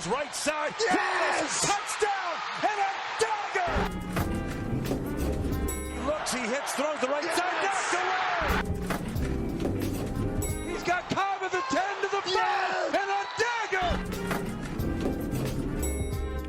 throws right side. Yes! Touchdown and a dagger! He looks, he hits, throws the right side, knocked away! He's got Cobb at the 10 to the 5 and a dagger!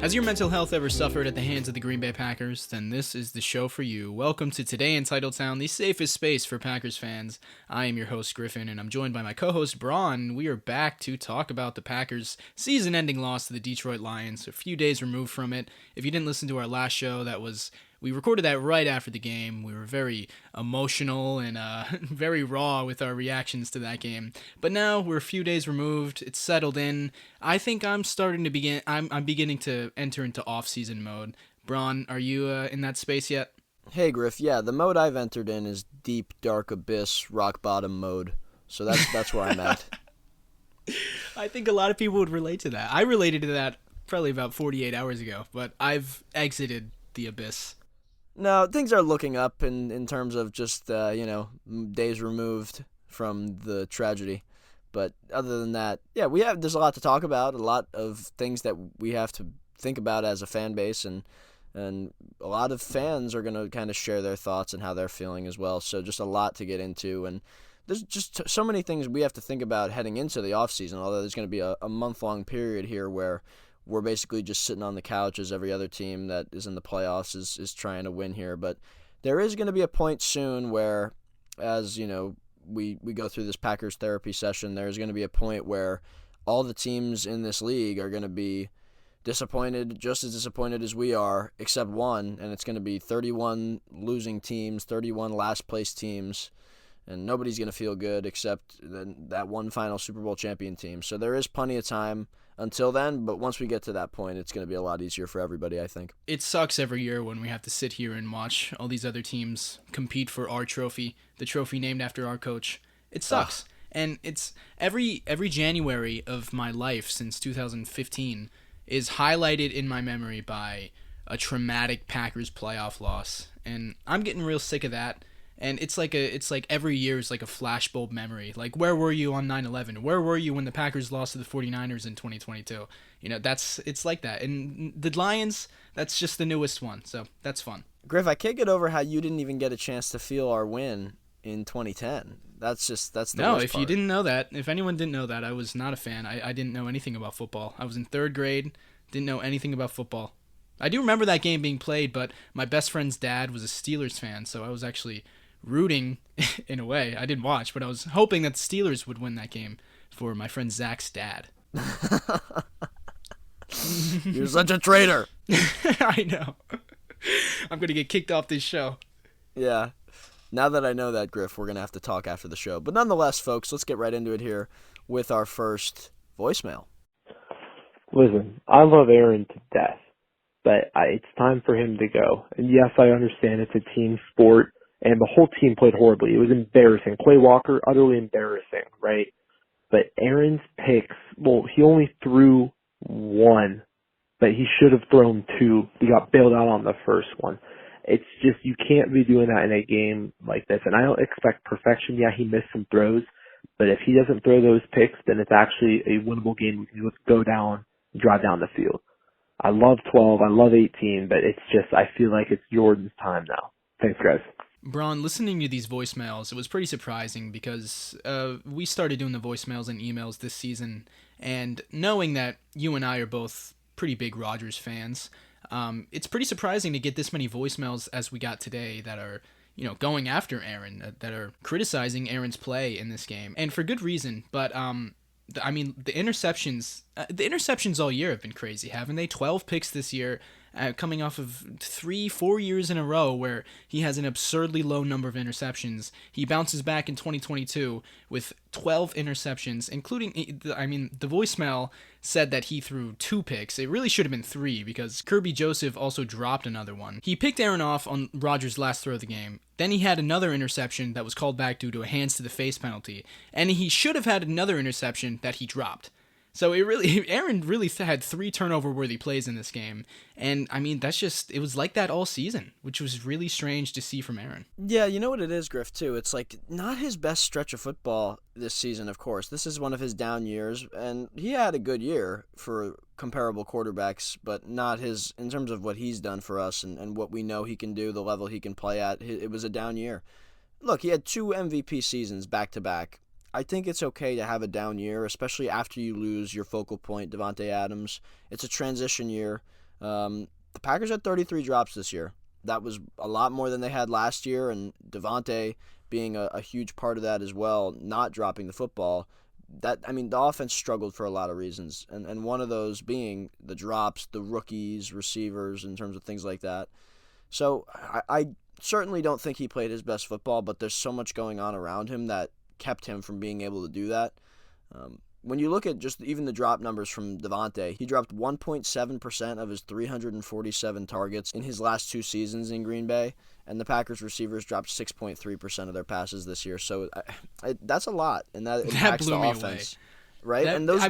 Has your mental health ever suffered at the hands of the Green Bay Packers? Then this is the show for you. Welcome to Today in Titletown, the safest space for Packers fans. I am your host, Griffin, and I'm joined by my co-host, Braun. We are back to talk about the Packers' season-ending loss to the Detroit Lions, a few days removed from it. If you didn't listen to our last show, we recorded that right after the game. We were very emotional and very raw with our reactions to that game. But now we're a few days removed. It's settled in. I think I'm beginning to enter into off-season mode. Braun, are you in that space yet? Hey, Griff. Yeah, the mode I've entered in is deep, dark abyss, rock bottom mode. So that's where I'm at. I think a lot of people would relate to that. I related to that probably about 48 hours ago, but I've exited the abyss. No, things are looking up in terms of just, days removed from the tragedy. But other than that, yeah, there's a lot to talk about, a lot of things that we have to think about as a fan base, and a lot of fans are going to kind of share their thoughts and how they're feeling as well. So just a lot to get into, and there's just so many things we have to think about heading into the offseason, although there's going to be a month-long period here where we're basically just sitting on the couch as every other team that is in the playoffs is trying to win here. But there is going to be a point soon where, as you know, we go through this Packers therapy session, there's going to be a point where all the teams in this league are going to be disappointed, just as disappointed as we are, except one, and it's going to be 31 losing teams, 31 last-place teams, and nobody's going to feel good except that one final Super Bowl champion team. So there is plenty of time until then, but once we get to that point, it's going to be a lot easier for everybody, I think. It sucks every year when we have to sit here and watch all these other teams compete for our trophy, the trophy named after our coach. It sucks. And it's every January of my life since 2015 is highlighted in my memory by a traumatic Packers playoff loss. And I'm getting real sick of that. And it's like every year is like a flashbulb memory. Like, where were you on 9/11? Where were you when the Packers lost to the 49ers in 2022? You know, it's like that. And the Lions, that's just the newest one. So that's fun. Griff, I can't get over how you didn't even get a chance to feel our win in 2010. That's the worst part. If you didn't know that, if anyone didn't know that, I was not a fan. I didn't know anything about football. I was in third grade, didn't know anything about football. I do remember that game being played, but my best friend's dad was a Steelers fan, so I was actually rooting in a way. I didn't watch, but I was hoping that the Steelers would win that game for my friend Zach's dad. You're such a traitor. I know. I'm going to get kicked off this show. Yeah. Now that I know that, Griff, we're going to have to talk after the show. But nonetheless, folks, let's get right into it here with our first voicemail. Listen, I love Aaron to death, but it's time for him to go. And yes, I understand it's a team sport, and the whole team played horribly. It was embarrassing. Clay Walker, utterly embarrassing, right? But Aaron's picks, well, he only threw one, but he should have thrown two. He got bailed out on the first one. It's just, you can't be doing that in a game like this. And I don't expect perfection. Yeah, he missed some throws, but if he doesn't throw those picks, then it's actually a winnable game. We can just go down and drive down the field. I love 12. I love 18, but it's just, I feel like it's Jordan's time now. Thanks, guys. Braun, listening to these voicemails, it was pretty surprising because we started doing the voicemails and emails this season, and knowing that you and I are both pretty big Rodgers fans, it's pretty surprising to get this many voicemails as we got today that are, going after Aaron, that are criticizing Aaron's play in this game, and for good reason. But the interceptions all year have been crazy, haven't they? 12 picks this year, coming off of 3-4 years in a row where he has an absurdly low number of interceptions. He bounces back in 2022 with 12 interceptions, including, the voicemail said that he threw 2 picks. It really should have been 3 because Kirby Joseph also dropped another one. He picked Aaron off on Rodgers' last throw of the game. Then he had another interception that was called back due to a hands to the face penalty. And he should have had another interception that he dropped. So Aaron really had 3 turnover-worthy plays in this game, and I mean it was like that all season, which was really strange to see from Aaron. Yeah, you know what it is, Griff, too? It's like not his best stretch of football this season, of course. This is one of his down years, and he had a good year for comparable quarterbacks, but not his, in terms of what he's done for us and what we know he can do, the level he can play at. It was a down year. Look, he had 2 MVP seasons back-to-back. I think it's okay to have a down year, especially after you lose your focal point, Davante Adams. It's a transition year. The Packers had 33 drops this year. That was a lot more than they had last year, and Davante being a huge part of that as well, not dropping the football. The offense struggled for a lot of reasons, and one of those being the drops, the rookies, receivers, in terms of things like that. So I certainly don't think he played his best football, but there's so much going on around him that kept him from being able to do that. When you look at just even the drop numbers from Davante, he dropped 1.7% of his 347 targets in his last 2 seasons in Green Bay, and the Packers receivers dropped 6.3% of their passes this year. So that's a lot, and that impacts blew the me offense, right? And those,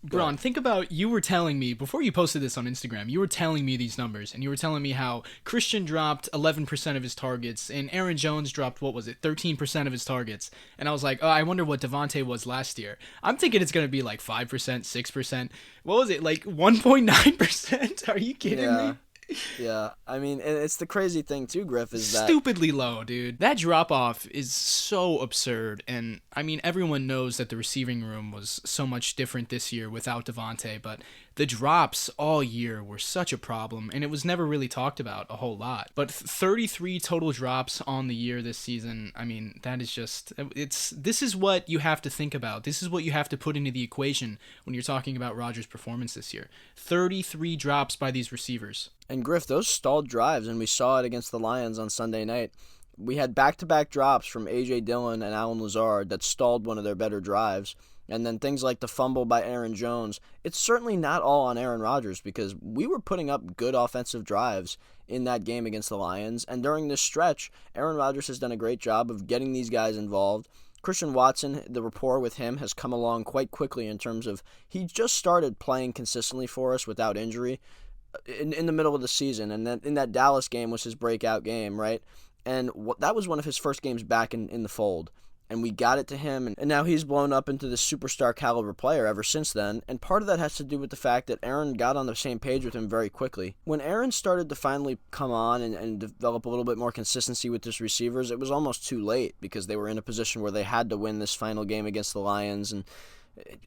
Bron, think about, you were telling me, before you posted this on Instagram, you were telling me these numbers, and you were telling me how Christian dropped 11% of his targets, and Aaron Jones dropped, 13% of his targets. And I was like, oh, I wonder what Davante was last year. I'm thinking it's going to be like 5%, 6%. What was it, like 1.9%? Are you kidding me? Yeah, I mean, and it's the crazy thing too, Griff, is that stupidly low, dude. That drop-off is so absurd, and I mean, everyone knows that the receiving room was so much different this year without Davante, but the drops all year were such a problem, and it was never really talked about a whole lot. But 33 total drops on the year this season, I mean, that is just, this is what you have to think about. This is what you have to put into the equation when you're talking about Rodgers' performance this year. 33 drops by these receivers. And Griff, those stalled drives, and we saw it against the Lions on Sunday night. We had back-to-back drops from A.J. Dillon and Allen Lazard that stalled one of their better drives. And then things like the fumble by Aaron Jones. It's certainly not all on Aaron Rodgers, because we were putting up good offensive drives in that game against the Lions. And during this stretch, Aaron Rodgers has done a great job of getting these guys involved. Christian Watson, the rapport with him has come along quite quickly in terms of he just started playing consistently for us without injury in the middle of the season, and then in that Dallas game was his breakout game, right? And that was one of his first games back in the fold, and we got it to him, and now he's blown up into this superstar caliber player ever since then, and part of that has to do with the fact that Aaron got on the same page with him very quickly. When Aaron started to finally come on and develop a little bit more consistency with his receivers, it was almost too late, because they were in a position where they had to win this final game against the Lions, and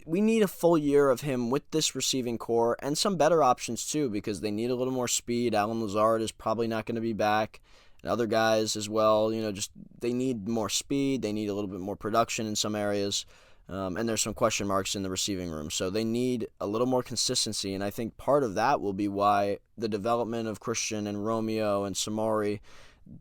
we need a full year of him with this receiving core and some better options too, because they need a little more speed. Allen Lazard is probably not going to be back, and other guys as well. Just they need more speed. They need a little bit more production in some areas, and there's some question marks in the receiving room. So they need a little more consistency, and I think part of that will be why the development of Christian and Romeo and Samori,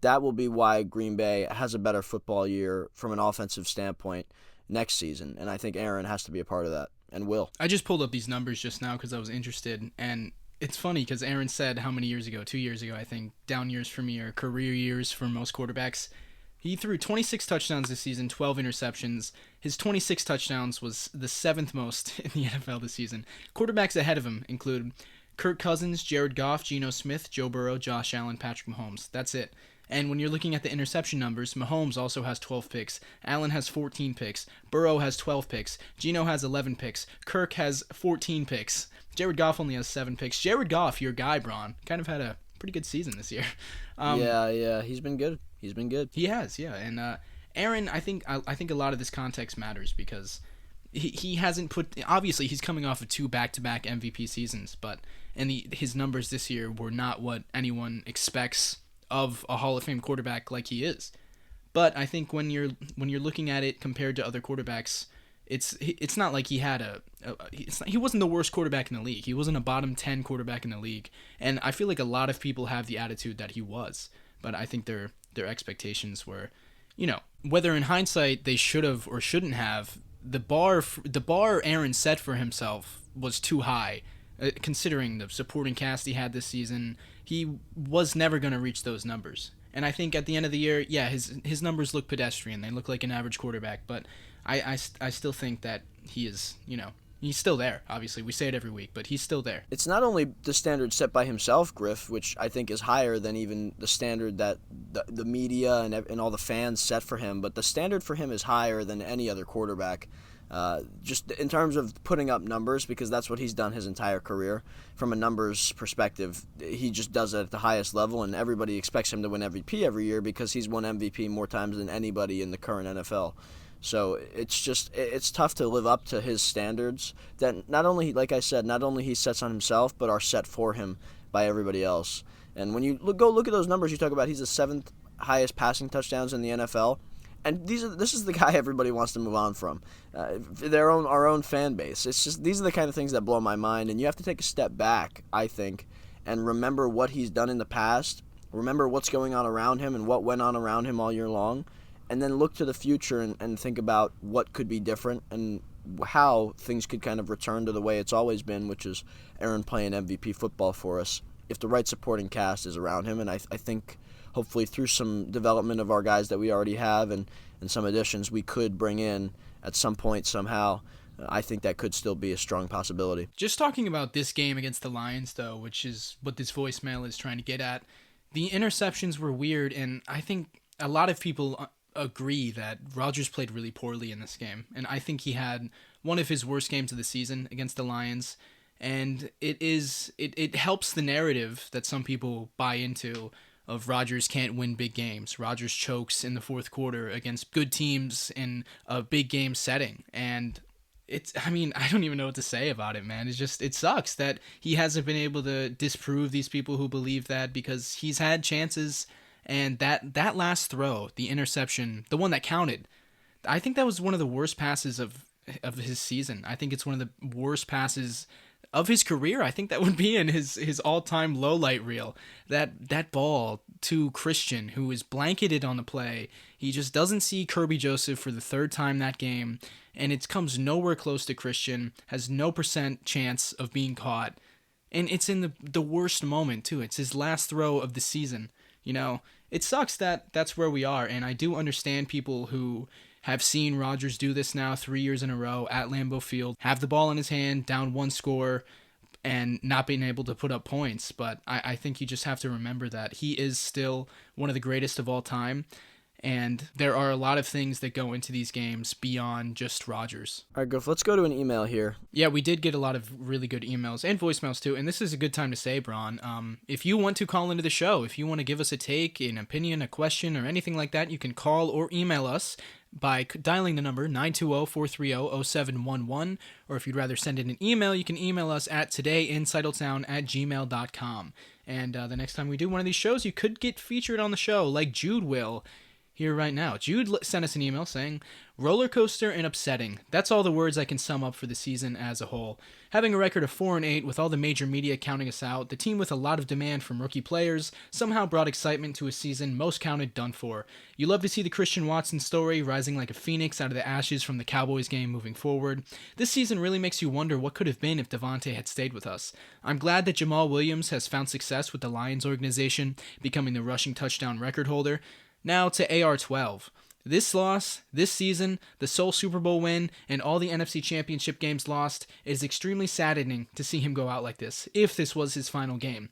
that will be why Green Bay has a better football year from an offensive standpoint next season, and I think Aaron has to be a part of that, and will. I just pulled up these numbers just now because I was interested, and it's funny because Aaron said how many years ago, 2 years ago, I think, down years for me are career years for most quarterbacks. He threw 26 touchdowns this season, 12 interceptions. His 26 touchdowns was the 7th most in the NFL this season. Quarterbacks ahead of him include Kirk Cousins, Jared Goff, Geno Smith, Joe Burrow, Josh Allen, Patrick Mahomes. That's it. And when you're looking at the interception numbers, Mahomes also has 12 picks, Allen has 14 picks, Burrow has 12 picks, Geno has 11 picks, Kirk has 14 picks, Jared Goff only has 7 picks. Jared Goff, your guy, Braun, kind of had a pretty good season this year. Yeah, he's been good. He has, yeah. And Aaron, I think a lot of this context matters because he hasn't put. Obviously, he's coming off of 2 back-to-back MVP seasons, but his numbers this year were not what anyone expects of a Hall of Fame quarterback like he is. But I think when you're looking at it compared to other quarterbacks, it's not like he had he wasn't the worst quarterback in the league. He wasn't a bottom 10 quarterback in the league. And I feel like a lot of people have the attitude that he was. But I think their expectations were, whether in hindsight they should have or shouldn't have, the bar Aaron set for himself was too high. Considering the supporting cast he had this season, he was never going to reach those numbers. And I think at the end of the year, yeah, his numbers look pedestrian. They look like an average quarterback, but I still think that he is, He's still there, obviously. We say it every week, but he's still there. It's not only the standard set by himself, Griff, which I think is higher than even the standard that the media and all the fans set for him, but the standard for him is higher than any other quarterback. Just in terms of putting up numbers, because that's what he's done his entire career. From a numbers perspective, he just does it at the highest level, and everybody expects him to win MVP every year because he's won MVP more times than anybody in the current NFL. So it's tough to live up to his standards that not only, like I said, not only he sets on himself, but are set for him by everybody else. And when you go look at those numbers you talk about, he's the 7th highest passing touchdowns in the NFL. And this is the guy everybody wants to move on from, our own fan base. It's just these are the kind of things that blow my mind, and you have to take a step back, I think, and remember what he's done in the past, remember what's going on around him and what went on around him all year long, and then look to the future and think about what could be different and how things could kind of return to the way it's always been, which is Aaron playing MVP football for us, if the right supporting cast is around him. And I think hopefully through some development of our guys that we already have and some additions we could bring in at some point somehow, I think that could still be a strong possibility. Just talking about this game against the Lions, though, which is what this voicemail is trying to get at, the interceptions were weird, and I think a lot of people agree that Rodgers played really poorly in this game, and I think he had one of his worst games of the season against the Lions, and it helps the narrative that some people buy into of Rodgers can't win big games. Rodgers chokes in the fourth quarter against good teams in a big game setting, and I don't even know what to say about it, man. It sucks that he hasn't been able to disprove these people who believe that, because he's had chances. And that last throw, the interception, the one that counted, I think that was one of the worst passes of his season. I think it's one of the worst passes of his career. I think that would be in his all-time lowlight reel. That ball to Christian, who is blanketed on the play. He just doesn't see Kirby Joseph for the third time that game, and it comes nowhere close to Christian, has no % chance of being caught. And it's in the worst moment, too. It's his last throw of the season. You know, it sucks that that's where we are, and I do understand people who have seen Rodgers do this now 3 years in a row at Lambeau Field, have the ball in his hand, down one score, and not being able to put up points. But I think you just have to remember that he is still one of the greatest of all time, and there are a lot of things that go into these games beyond just Rodgers. All right, Griff, let's go to an email here. Yeah, we did get a lot of really good emails and voicemails too, and this is a good time to say, Braun, if you want to call into the show, if you want to give us a take, an opinion, a question, or anything like that, you can call or email us by dialing the number 920-430-0711, or if you'd rather send in an email, you can email us at todayinsidletown@gmail.com. And the next time we do one of these shows, you could get featured on the show, like Jude will here right now. Jude sent us an email saying, roller coaster and upsetting. That's all the words I can sum up for the season as a whole. Having a record of 4-8 with all the major media counting us out, the team with a lot of demand from rookie players somehow brought excitement to a season most counted done for. You love to see the Christian Watson story rising like a phoenix out of the ashes from the Cowboys game moving forward. This season really makes you wonder what could have been if Devontae had stayed with us. I'm glad that Jamal Williams has found success with the Lions organization, becoming the rushing touchdown record holder. Now to AR-12. This loss, this season, the sole Super Bowl win, and all the NFC Championship games lost, it is extremely saddening to see him go out like this, if this was his final game.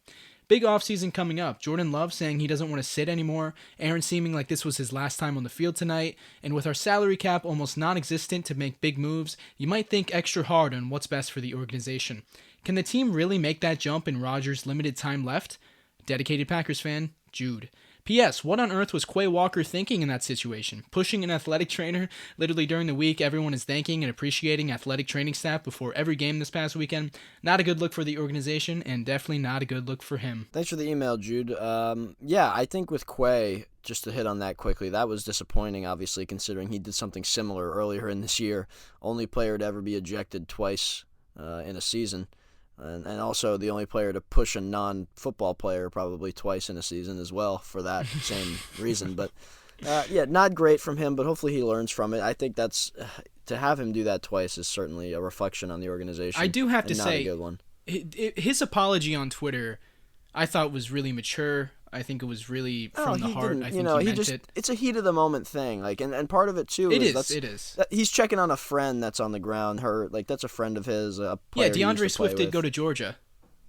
Big offseason coming up. Jordan Love saying he doesn't want to sit anymore, Aaron seeming like this was his last time on the field tonight, and with our salary cap almost non-existent to make big moves, you might think extra hard on what's best for the organization. Can the team really make that jump in Rodgers' limited time left? Dedicated Packers fan, Jude. P.S. What on earth was Quay Walker thinking in that situation? Pushing an athletic trainer? Literally during the week, everyone is thanking and appreciating athletic training staff before every game this past weekend. Not a good look for the organization, and definitely not a good look for him. Thanks for the email, Jude. Yeah, I think with Quay, just to hit on that quickly, that was disappointing, obviously, considering he did something similar earlier in this year. Only player to ever be ejected twice in a season. And also the only player to push a non-football player probably twice in a season as well for that same reason. But, yeah, not great from him, but hopefully he learns from it. I think that's to have him do that twice is certainly a reflection on the organization. I do have to say, not a good one. His apology on Twitter I thought was really mature. I think it was really from the he heart. didn't. I You think know, he he meant just, it. it's a heat of the moment thing. Like, and part of it too It is it is. that he's checking on a friend that's on the ground hurt. Like, that's a friend of his, a Yeah, player he used DeAndre to play Swift did with. go to Georgia.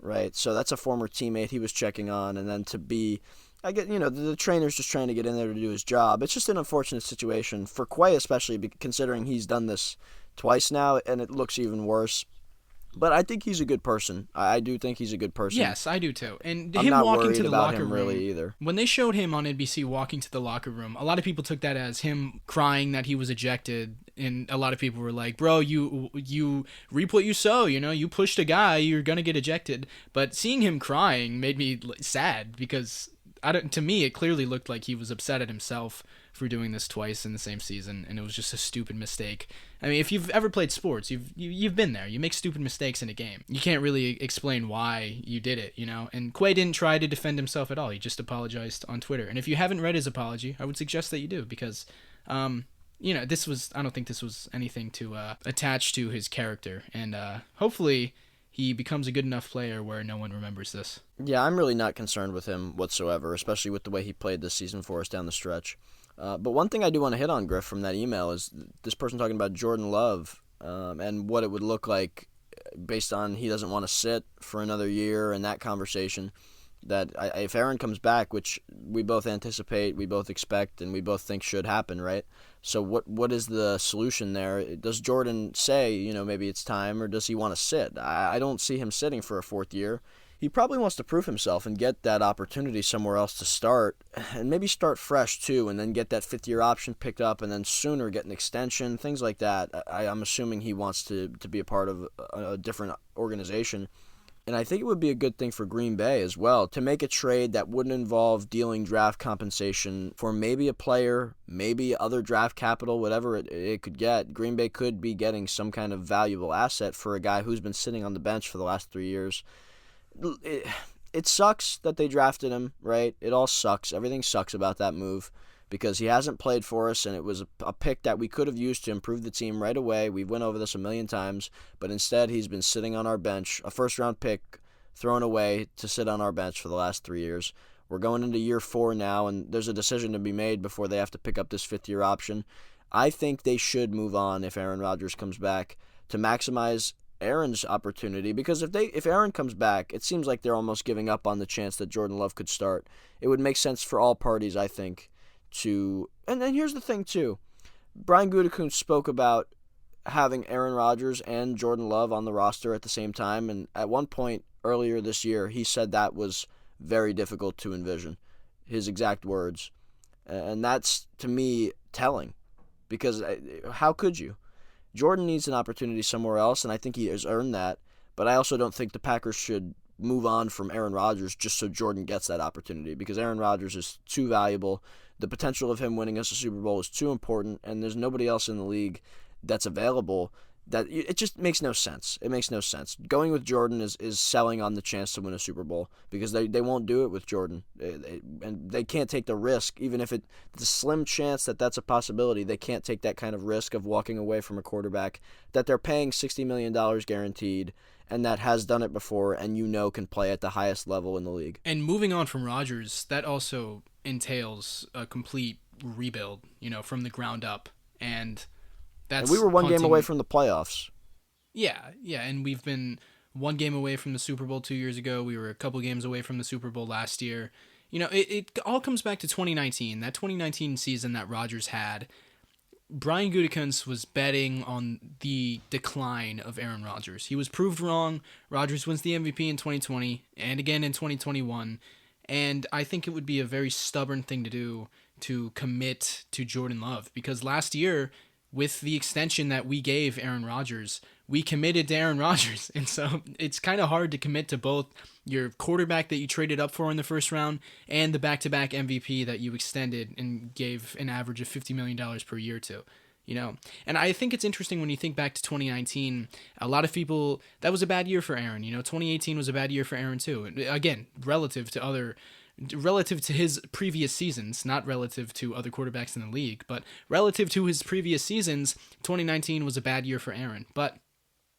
Right. So that's a former teammate he was checking on, and then to be, I get, the trainer's just trying to get in there to do his job. It's just an unfortunate situation for Quay, especially considering he's done this twice now, and it looks even worse. But I think he's a good person. I do think he's a good person. Yes, I do too. And I'm him not walking worried to the about locker him room, really either. when they showed him on NBC walking to the locker room, a lot of people took that as him crying that he was ejected, and a lot of people were like, "Bro, you reap what you sow. You pushed a guy, you're gonna get ejected." But seeing him crying made me sad because to me, it clearly looked like he was upset at himself for doing this twice in the same season, and it was just a stupid mistake. I mean, if you've ever played sports, you've been there. You make stupid mistakes in a game. You can't really explain why you did it, And Quay didn't try to defend himself at all. He just apologized on Twitter. And if you haven't read his apology, I would suggest that you do because, I don't think this was anything to attach to his character, and hopefully he becomes a good enough player where no one remembers this. Yeah, I'm really not concerned with him whatsoever, especially with the way he played this season for us down the stretch. But one thing I do want to hit on, Griff, from that email is this person talking about Jordan Love and what it would look like based on he doesn't want to sit for another year and that conversation. That if Aaron comes back, which we both anticipate, we both expect, and we both think should happen, right? So what is the solution there? Does Jordan say, maybe it's time, or does he want to sit? I don't see him sitting for a fourth year. He probably wants to prove himself and get that opportunity somewhere else to start, and maybe start fresh too, and then get that fifth-year option picked up, and then sooner get an extension, things like that. I'm assuming he wants to be a part of a different organization. And I think it would be a good thing for Green Bay as well to make a trade that wouldn't involve dealing draft compensation for maybe a player, maybe other draft capital, whatever it could get. Green Bay could be getting some kind of valuable asset for a guy who's been sitting on the bench for the last 3 years. It sucks that they drafted him, right? It all sucks. Everything sucks about that move because he hasn't played for us, and it was a pick that we could have used to improve the team right away. We went over this a million times, but instead he's been sitting on our bench, a first-round pick thrown away to sit on our bench for the last 3 years. We're going into year 4 now, and there's a decision to be made before they have to pick up this fifth-year option. I think they should move on if Aaron Rodgers comes back to maximize Aaron's opportunity, because if Aaron comes back, it seems like they're almost giving up on the chance that Jordan Love could start. It would make sense for all parties, I think, and then here's the thing too. Brian Gutekunst spoke about having Aaron Rodgers and Jordan Love on the roster at the same time, and at one point earlier this year, he said that was very difficult to envision. His exact words. And that's, to me, telling, because how could you? Jordan needs an opportunity somewhere else, and I think he has earned that, but I also don't think the Packers should move on from Aaron Rodgers just so Jordan gets that opportunity, because Aaron Rodgers is too valuable. The potential of him winning us a Super Bowl is too important, and there's nobody else in the league that's available. That it just makes no sense. It makes no sense. Going with Jordan is selling on the chance to win a Super Bowl, because they won't do it with Jordan. And they can't take the risk, even if it's a slim chance that that's a possibility. They can't take that kind of risk of walking away from a quarterback that they're paying $60 million guaranteed, and that has done it before and can play at the highest level in the league. And moving on from Rodgers, that also entails a complete rebuild, from the ground up. And we were one game away from the playoffs. Yeah, and we've been one game away from the Super Bowl 2 years ago. We were a couple games away from the Super Bowl last year. It all comes back to 2019. That 2019 season that Rodgers had, Brian Gutekunst was betting on the decline of Aaron Rodgers. He was proved wrong. Rodgers wins the MVP in 2020 and again in 2021. And I think it would be a very stubborn thing to do to commit to Jordan Love, because last year, with the extension that we gave Aaron Rodgers, we committed to Aaron Rodgers. And so it's kind of hard to commit to both your quarterback that you traded up for in the first round and the back-to-back MVP that you extended and gave an average of $50 million per year to. And I think it's interesting when you think back to 2019, a lot of people, that was a bad year for Aaron. 2018 was a bad year for Aaron too. Again, relative to his previous seasons, not relative to other quarterbacks in the league, but relative to his previous seasons, 2019 was a bad year for Aaron. But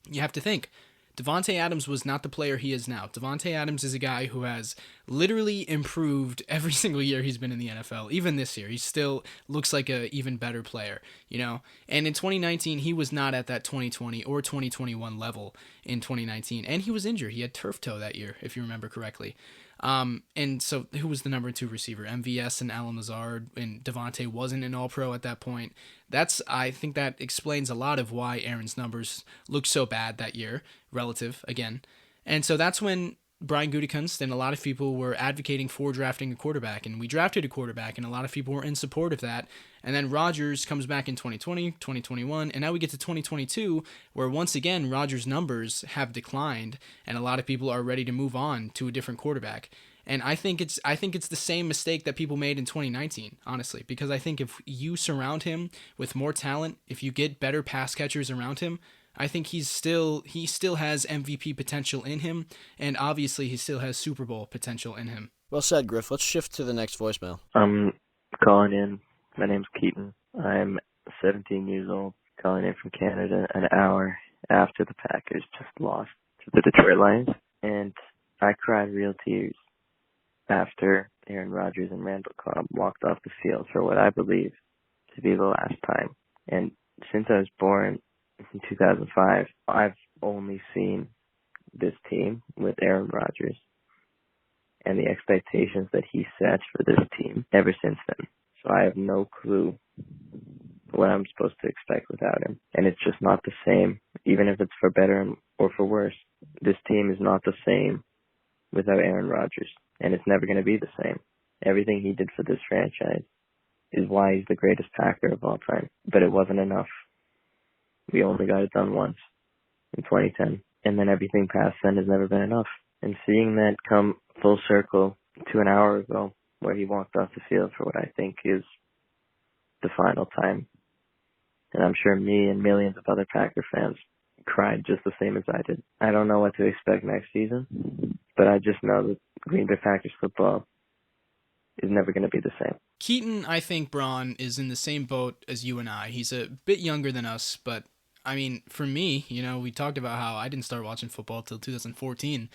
you have to think, Devontae Adams was not the player he is now. Devontae Adams is a guy who has literally improved every single year he's been in the NFL. Even this year, he still looks like a even better player, you know? And in 2019, he was not at that 2020 or 2021 level in 2019. And he was injured. He had turf toe that year, if you remember correctly. And so who was the number 2 receiver? MVS and Alan Lazard, and Devontae wasn't an all-pro at that point. I think that explains a lot of why Aaron's numbers looked so bad that year, relative, again. And so that's when Brian Gutekunst and a lot of people were advocating for drafting a quarterback, and we drafted a quarterback, and a lot of people were in support of that. And then Rodgers comes back in 2020, 2021, and now we get to 2022, where once again Rodgers' numbers have declined, and a lot of people are ready to move on to a different quarterback. And I think it's the same mistake that people made in 2019, honestly, because I think if you surround him with more talent, if you get better pass catchers around him, I think he still has MVP potential in him, and obviously he still has Super Bowl potential in him. Well said, Griff. Let's shift to the next voicemail. I'm calling in. My name's Keaton. I'm 17 years old, calling in from Canada an hour after the Packers just lost to the Detroit Lions, and I cried real tears after Aaron Rodgers and Randall Cobb walked off the field for what I believe to be the last time. And since I was born in 2005, I've only seen this team with Aaron Rodgers and the expectations that he set for this team ever since then. So I have no clue what I'm supposed to expect without him. And it's just not the same, even if it's for better or for worse. This team is not the same without Aaron Rodgers, and it's never going to be the same. Everything he did for this franchise is why he's the greatest Packer of all time. But it wasn't enough. We only got it done once in 2010, and then everything past then has never been enough. And seeing that come full circle to an hour ago where he walked off the field for what I think is the final time, and I'm sure me and millions of other Packer fans cried just the same as I did. I don't know what to expect next season, but I just know that Green Bay Packers football is never going to be the same. Keaton, I think, Braun, is in the same boat as you and I. He's a bit younger than us, but I mean, for me, you know, we talked about how I didn't start watching football till 2014.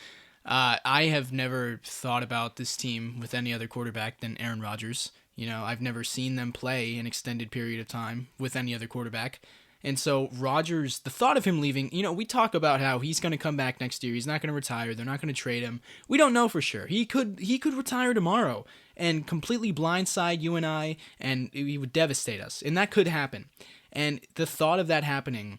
I have never thought about this team with any other quarterback than Aaron Rodgers. You know, I've never seen them play an extended period of time with any other quarterback. And so Rodgers, the thought of him leaving, you know, we talk about how he's going to come back next year. He's not going to retire. They're not going to trade him. We don't know for sure. He could retire tomorrow and completely blindside you and I, and he would devastate us. And that could happen. And the thought of that happening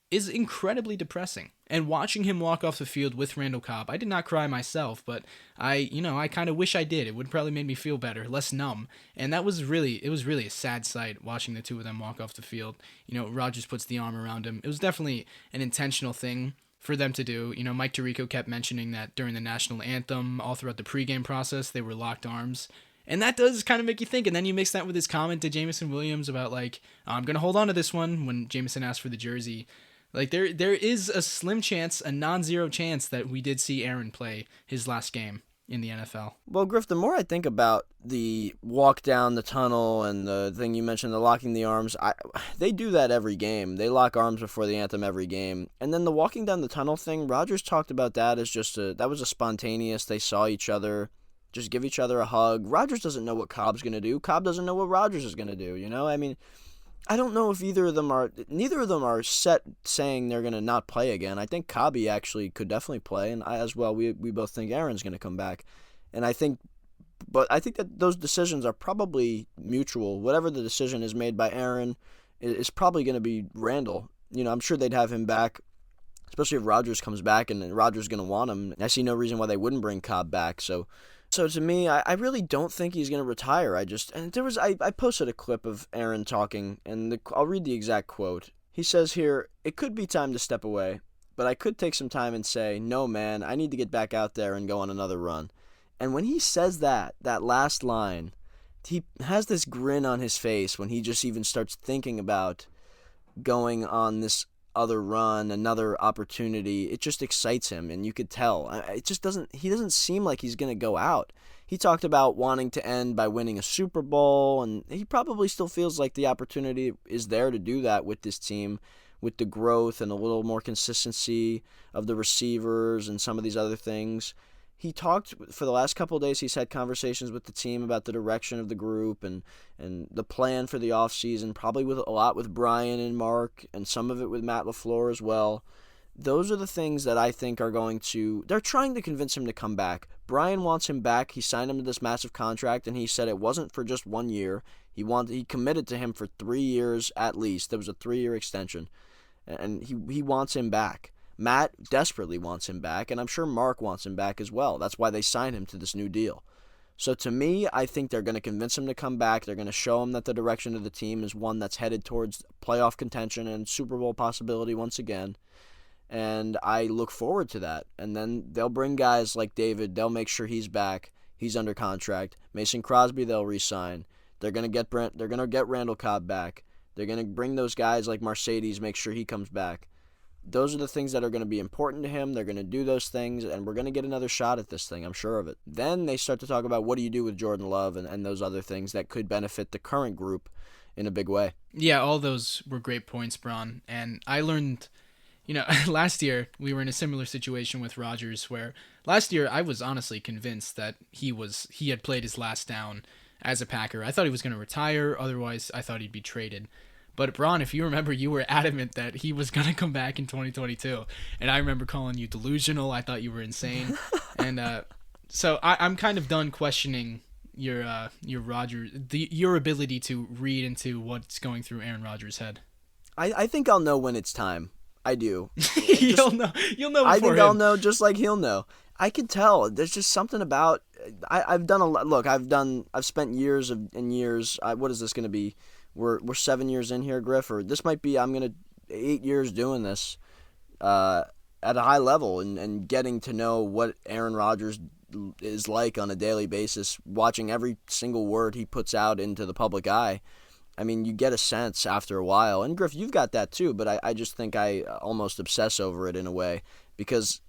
is incredibly depressing. And watching him walk off the field with Randall Cobb, I did not cry myself, but I kind of wish I did. It would probably make me feel better, less numb. And it was really a sad sight watching the two of them walk off the field. You know, Rodgers puts the arm around him. It was definitely an intentional thing for them to do. You know, Mike Tirico kept mentioning that during the national anthem, all throughout the pregame process, they were locked arms. And that does kind of make you think. And then you mix that with his comment to Jameson Williams about, like, I'm going to hold on to this one when Jameson asked for the jersey. Like, there is a slim chance, a non-zero chance that we did see Aaron play his last game in the NFL. Well, Griff, the more I think about the walk down the tunnel and the thing you mentioned, the locking the arms, they do that every game. They lock arms before the anthem every game. And then the walking down the tunnel thing, Rodgers talked about that as that was a spontaneous, they saw each other, just give each other a hug. Rodgers doesn't know what Cobb's going to do. Cobb doesn't know what Rodgers is going to do, you know? I mean, I don't know if neither of them are set saying they're going to not play again. I think Cobby actually could definitely play, and as well, we both think Aaron's going to come back. And I think that those decisions are probably mutual. Whatever the decision is made by Aaron is probably going to be Randall. You know, I'm sure they'd have him back, especially if Rodgers comes back, and Rodgers is going to want him. I see no reason why they wouldn't bring Cobb back, So to me, I really don't think he's going to retire. I posted a clip of Aaron talking, and I'll read the exact quote. He says here, "It could be time to step away, but I could take some time and say, no, man, I need to get back out there and go on another run." And when he says that last line, he has this grin on his face when he just even starts thinking about going on this other run, another opportunity. It just excites him, and you could tell. He doesn't seem like he's going to go out. He talked about wanting to end by winning a Super Bowl, and he probably still feels like the opportunity is there to do that with this team, with the growth and a little more consistency of the receivers and some of these other things. He talked for the last couple of days. He's had conversations with the team about the direction of the group and the plan for the offseason, probably with a lot with Brian and Mark and some of it with Matt LaFleur as well. Those are the things that I think are going to... They're trying to convince him to come back. Brian wants him back. He signed him to this massive contract, and he said it wasn't for just 1 year. He committed to him for 3 years at least. There was a 3-year extension, and he wants him back. Matt desperately wants him back, and I'm sure Mark wants him back as well. That's why they signed him to this new deal. So to me, I think they're going to convince him to come back. They're going to show him that the direction of the team is one that's headed towards playoff contention and Super Bowl possibility once again. And I look forward to that. And then they'll bring guys like David. They'll make sure he's back. He's under contract. Mason Crosby, they'll re-sign. They're going to get Randall Cobb back. They're going to bring those guys like Mercedes, make sure he comes back. Those are the things that are going to be important to him. They're going to do those things, and we're going to get another shot at this thing. I'm sure of it. Then they start to talk about what do you do with Jordan Love and those other things that could benefit the current group in a big way. Yeah, all those were great points, Braun. And I learned, last year we were in a similar situation with Rodgers, where last year I was honestly convinced that he had played his last down as a Packer. I thought he was going to retire. Otherwise, I thought he'd be traded. But Braun, if you remember, you were adamant that he was going to come back in 2022. And I remember calling you delusional. I thought you were insane. And so I'm kind of done questioning your Rodgers, your ability to read into what's going through Aaron Rodgers' head. I think I'll know when it's time. I do. You'll know before I think him. I'll know just like he'll know. I can tell. There's just something about... I've done a lot. Look, I've spent years and years. What is this going to be? We're 7 years in here, Griff, or this might be, 8 years doing this at a high level and getting to know what Aaron Rodgers is like on a daily basis, watching every single word he puts out into the public eye. I mean, you get a sense after a while. And Griff, you've got that too, but I just think I almost obsess over it in a way because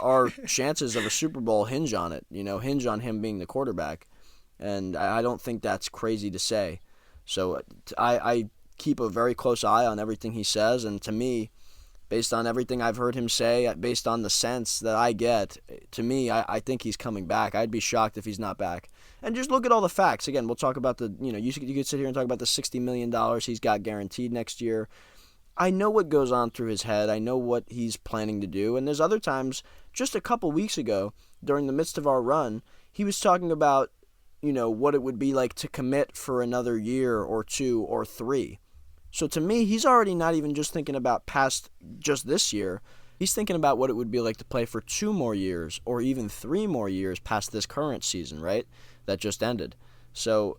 our chances of a Super Bowl hinge on it, hinge on him being the quarterback. And I don't think that's crazy to say. So I keep a very close eye on everything he says, and to me, based on everything I've heard him say, based on the sense that I get, to me, I think he's coming back. I'd be shocked if he's not back. And just look at all the facts. Again, we'll talk about you could sit here and talk about the $60 million he's got guaranteed next year. I know what goes on through his head. I know what he's planning to do. And there's other times, just a couple weeks ago, during the midst of our run, he was talking about what it would be like to commit for another year or 2 or 3. So to me, he's already not even just thinking about past just this year. He's thinking about what it would be like to play for 2 more years or even 3 more years past this current season, right? That just ended. So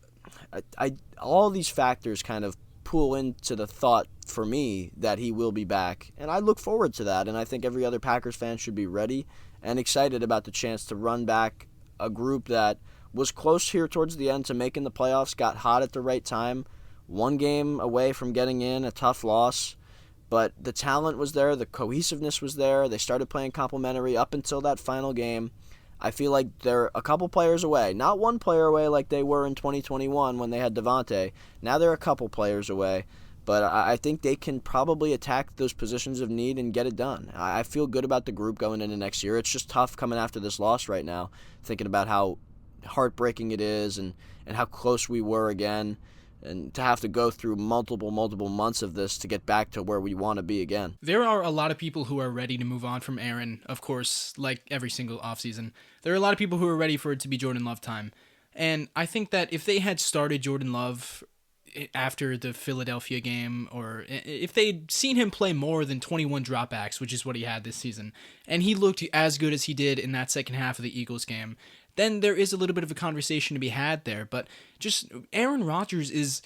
all these factors kind of pull into the thought for me that he will be back. And I look forward to that. And I think every other Packers fan should be ready and excited about the chance to run back a group that was close here towards the end to making the playoffs, got hot at the right time, 1 game away from getting in, a tough loss. But the talent was there, the cohesiveness was there, they started playing complementary up until that final game. I feel like they're a couple players away, not 1 player away like they were in 2021 when they had Devontae. Now they're a couple players away, but I think they can probably attack those positions of need and get it done. I feel good about the group going into next year. It's just tough coming after this loss right now, thinking about how heartbreaking it is and how close we were again, and to have to go through multiple months of this to get back to where we want to be again. There are a lot of people who are ready to move on from Aaron, of course, like every single offseason. There are a lot of people who are ready for it to be Jordan Love time. And I think that if they had started Jordan Love after the Philadelphia game, or if they'd seen him play more than 21 dropbacks, which is what he had this season, and he looked as good as he did in that second half of the Eagles game, then there is a little bit of a conversation to be had there. But just Aaron Rodgers is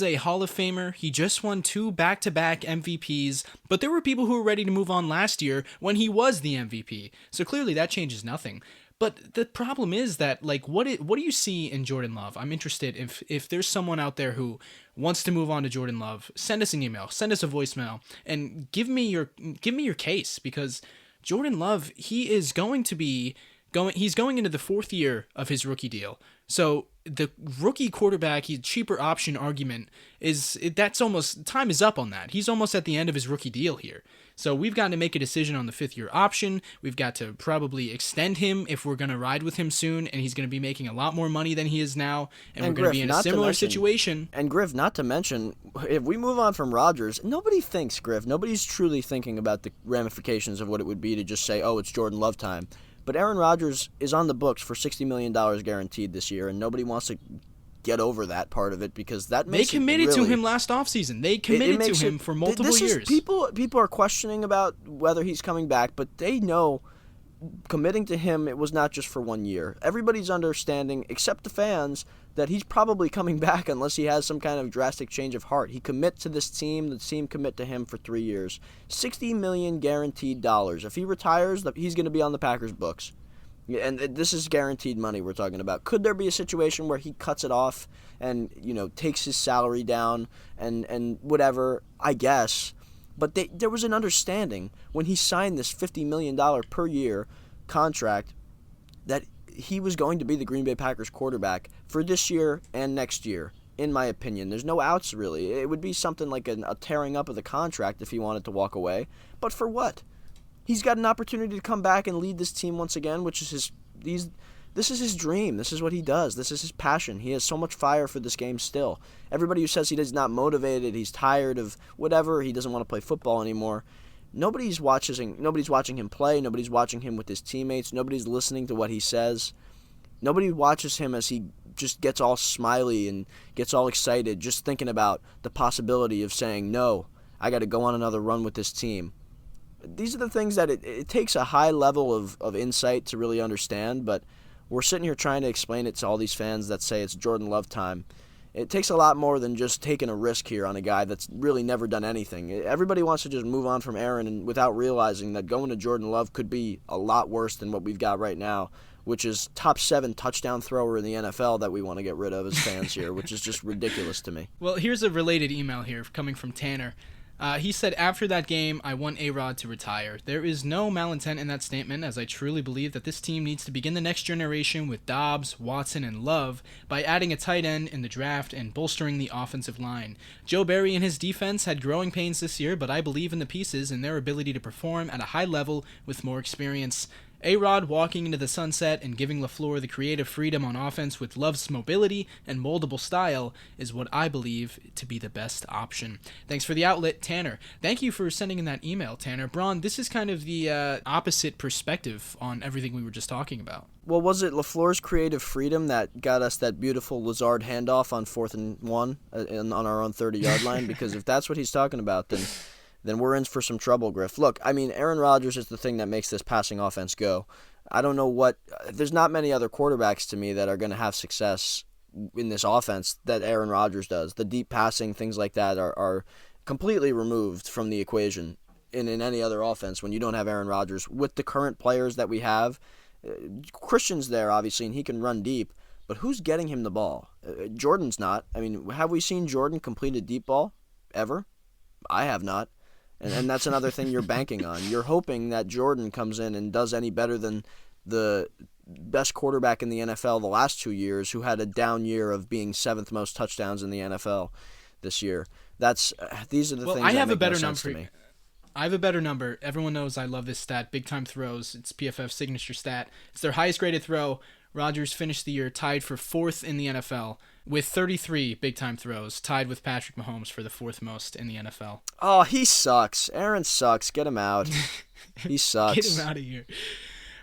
a Hall of Famer. He just won 2 back-to-back MVPs, but there were people who were ready to move on last year when he was the MVP. So clearly that changes nothing. But the problem is that, what do you see in Jordan Love? I'm interested if there's someone out there who wants to move on to Jordan Love, send us an email, send us a voicemail, and give me your case, because Jordan Love, he's going into the 4th year of his rookie deal. So the rookie quarterback, cheaper option argument that's almost, time is up on that. He's almost at the end of his rookie deal here. So we've got to make a decision on the 5th-year option. We've got to probably extend him if we're going to ride with him soon, and he's going to be making a lot more money than he is now, and we're going to be in a similar situation. And Griff, not to mention, if we move on from Rodgers, nobody's truly thinking about the ramifications of what it would be to just say, oh, it's Jordan Love time. But Aaron Rodgers is on the books for $60 million guaranteed this year, and nobody wants to get over that part of it because that makes they committed to him last offseason. They committed to him for multiple years. People are questioning about whether he's coming back, but they know committing to him, it was not just for 1 year. Everybody's understanding, except the fans, that he's probably coming back unless he has some kind of drastic change of heart. He commit to this team, the team commit to him for 3 years. $60 million guaranteed dollars. If he retires, he's going to be on the Packers books. And this is guaranteed money we're talking about. Could there be a situation where he cuts it off and, takes his salary down and whatever? I guess. But there was an understanding when he signed this $50 million per year contract that he was going to be the Green Bay Packers quarterback for this year and next year, in my opinion. There's no outs, really. It would be something like a tearing up of the contract if he wanted to walk away. But for what? He's got an opportunity to come back and lead this team once again, which is this is his dream. This is what he does. This is his passion. He has so much fire for this game still. Everybody who says he's not motivated, he's tired of whatever, he doesn't want to play football anymore, nobody's watching him play. Nobody's watching him with his teammates. Nobody's listening to what he says. Nobody watches him as he just gets all smiley and gets all excited just thinking about the possibility of saying, no, I got to go on another run with this team. These are the things that it takes a high level of insight to really understand, but we're sitting here trying to explain it to all these fans that say it's Jordan Love time. It takes a lot more than just taking a risk here on a guy that's really never done anything. Everybody wants to just move on from Aaron and without realizing that going to Jordan Love could be a lot worse than what we've got right now, which is top 7 touchdown thrower in the NFL that we want to get rid of as fans here, which is just ridiculous to me. Well, here's a related email here coming from Tanner. He said, after that game, I want A-Rod to retire. There is no malintent in that statement, as I truly believe that this team needs to begin the next generation with Dobbs, Watson, and Love by adding a tight end in the draft and bolstering the offensive line. Joe Barry and his defense had growing pains this year, but I believe in the pieces and their ability to perform at a high level with more experience. A-Rod walking into the sunset and giving LaFleur the creative freedom on offense with Love's mobility and moldable style is what I believe to be the best option. Thanks for the outlet, Tanner. Thank you for sending in that email, Tanner. Braun, this is kind of the opposite perspective on everything we were just talking about. Well, was it LaFleur's creative freedom that got us that beautiful Lazard handoff on 4th and 1 on our own 30-yard line? Because if that's what he's talking about, then we're in for some trouble, Griff. Look, I mean, Aaron Rodgers is the thing that makes this passing offense go. I don't know there's not many other quarterbacks to me that are going to have success in this offense that Aaron Rodgers does. The deep passing, things like that are completely removed from the equation in any other offense when you don't have Aaron Rodgers. With the current players that we have, Christian's there, obviously, and he can run deep, but who's getting him the ball? Jordan's not. I mean, have we seen Jordan complete a deep ball ever? I have not. And that's another thing you're banking on. You're hoping that Jordan comes in and does any better than the best quarterback in the NFL the last 2 years, who had a down year of being 7th most touchdowns in the NFL this year. These are the things that make no sense to me. I have a better number. Everyone knows I love this stat. Big time throws. It's PFF's signature stat. It's their highest graded throw. Rodgers finished the year tied for 4th in the NFL with 33 big-time throws, tied with Patrick Mahomes for the 4th most in the NFL. Oh, he sucks. Aaron sucks. Get him out. He sucks. Get him out of here.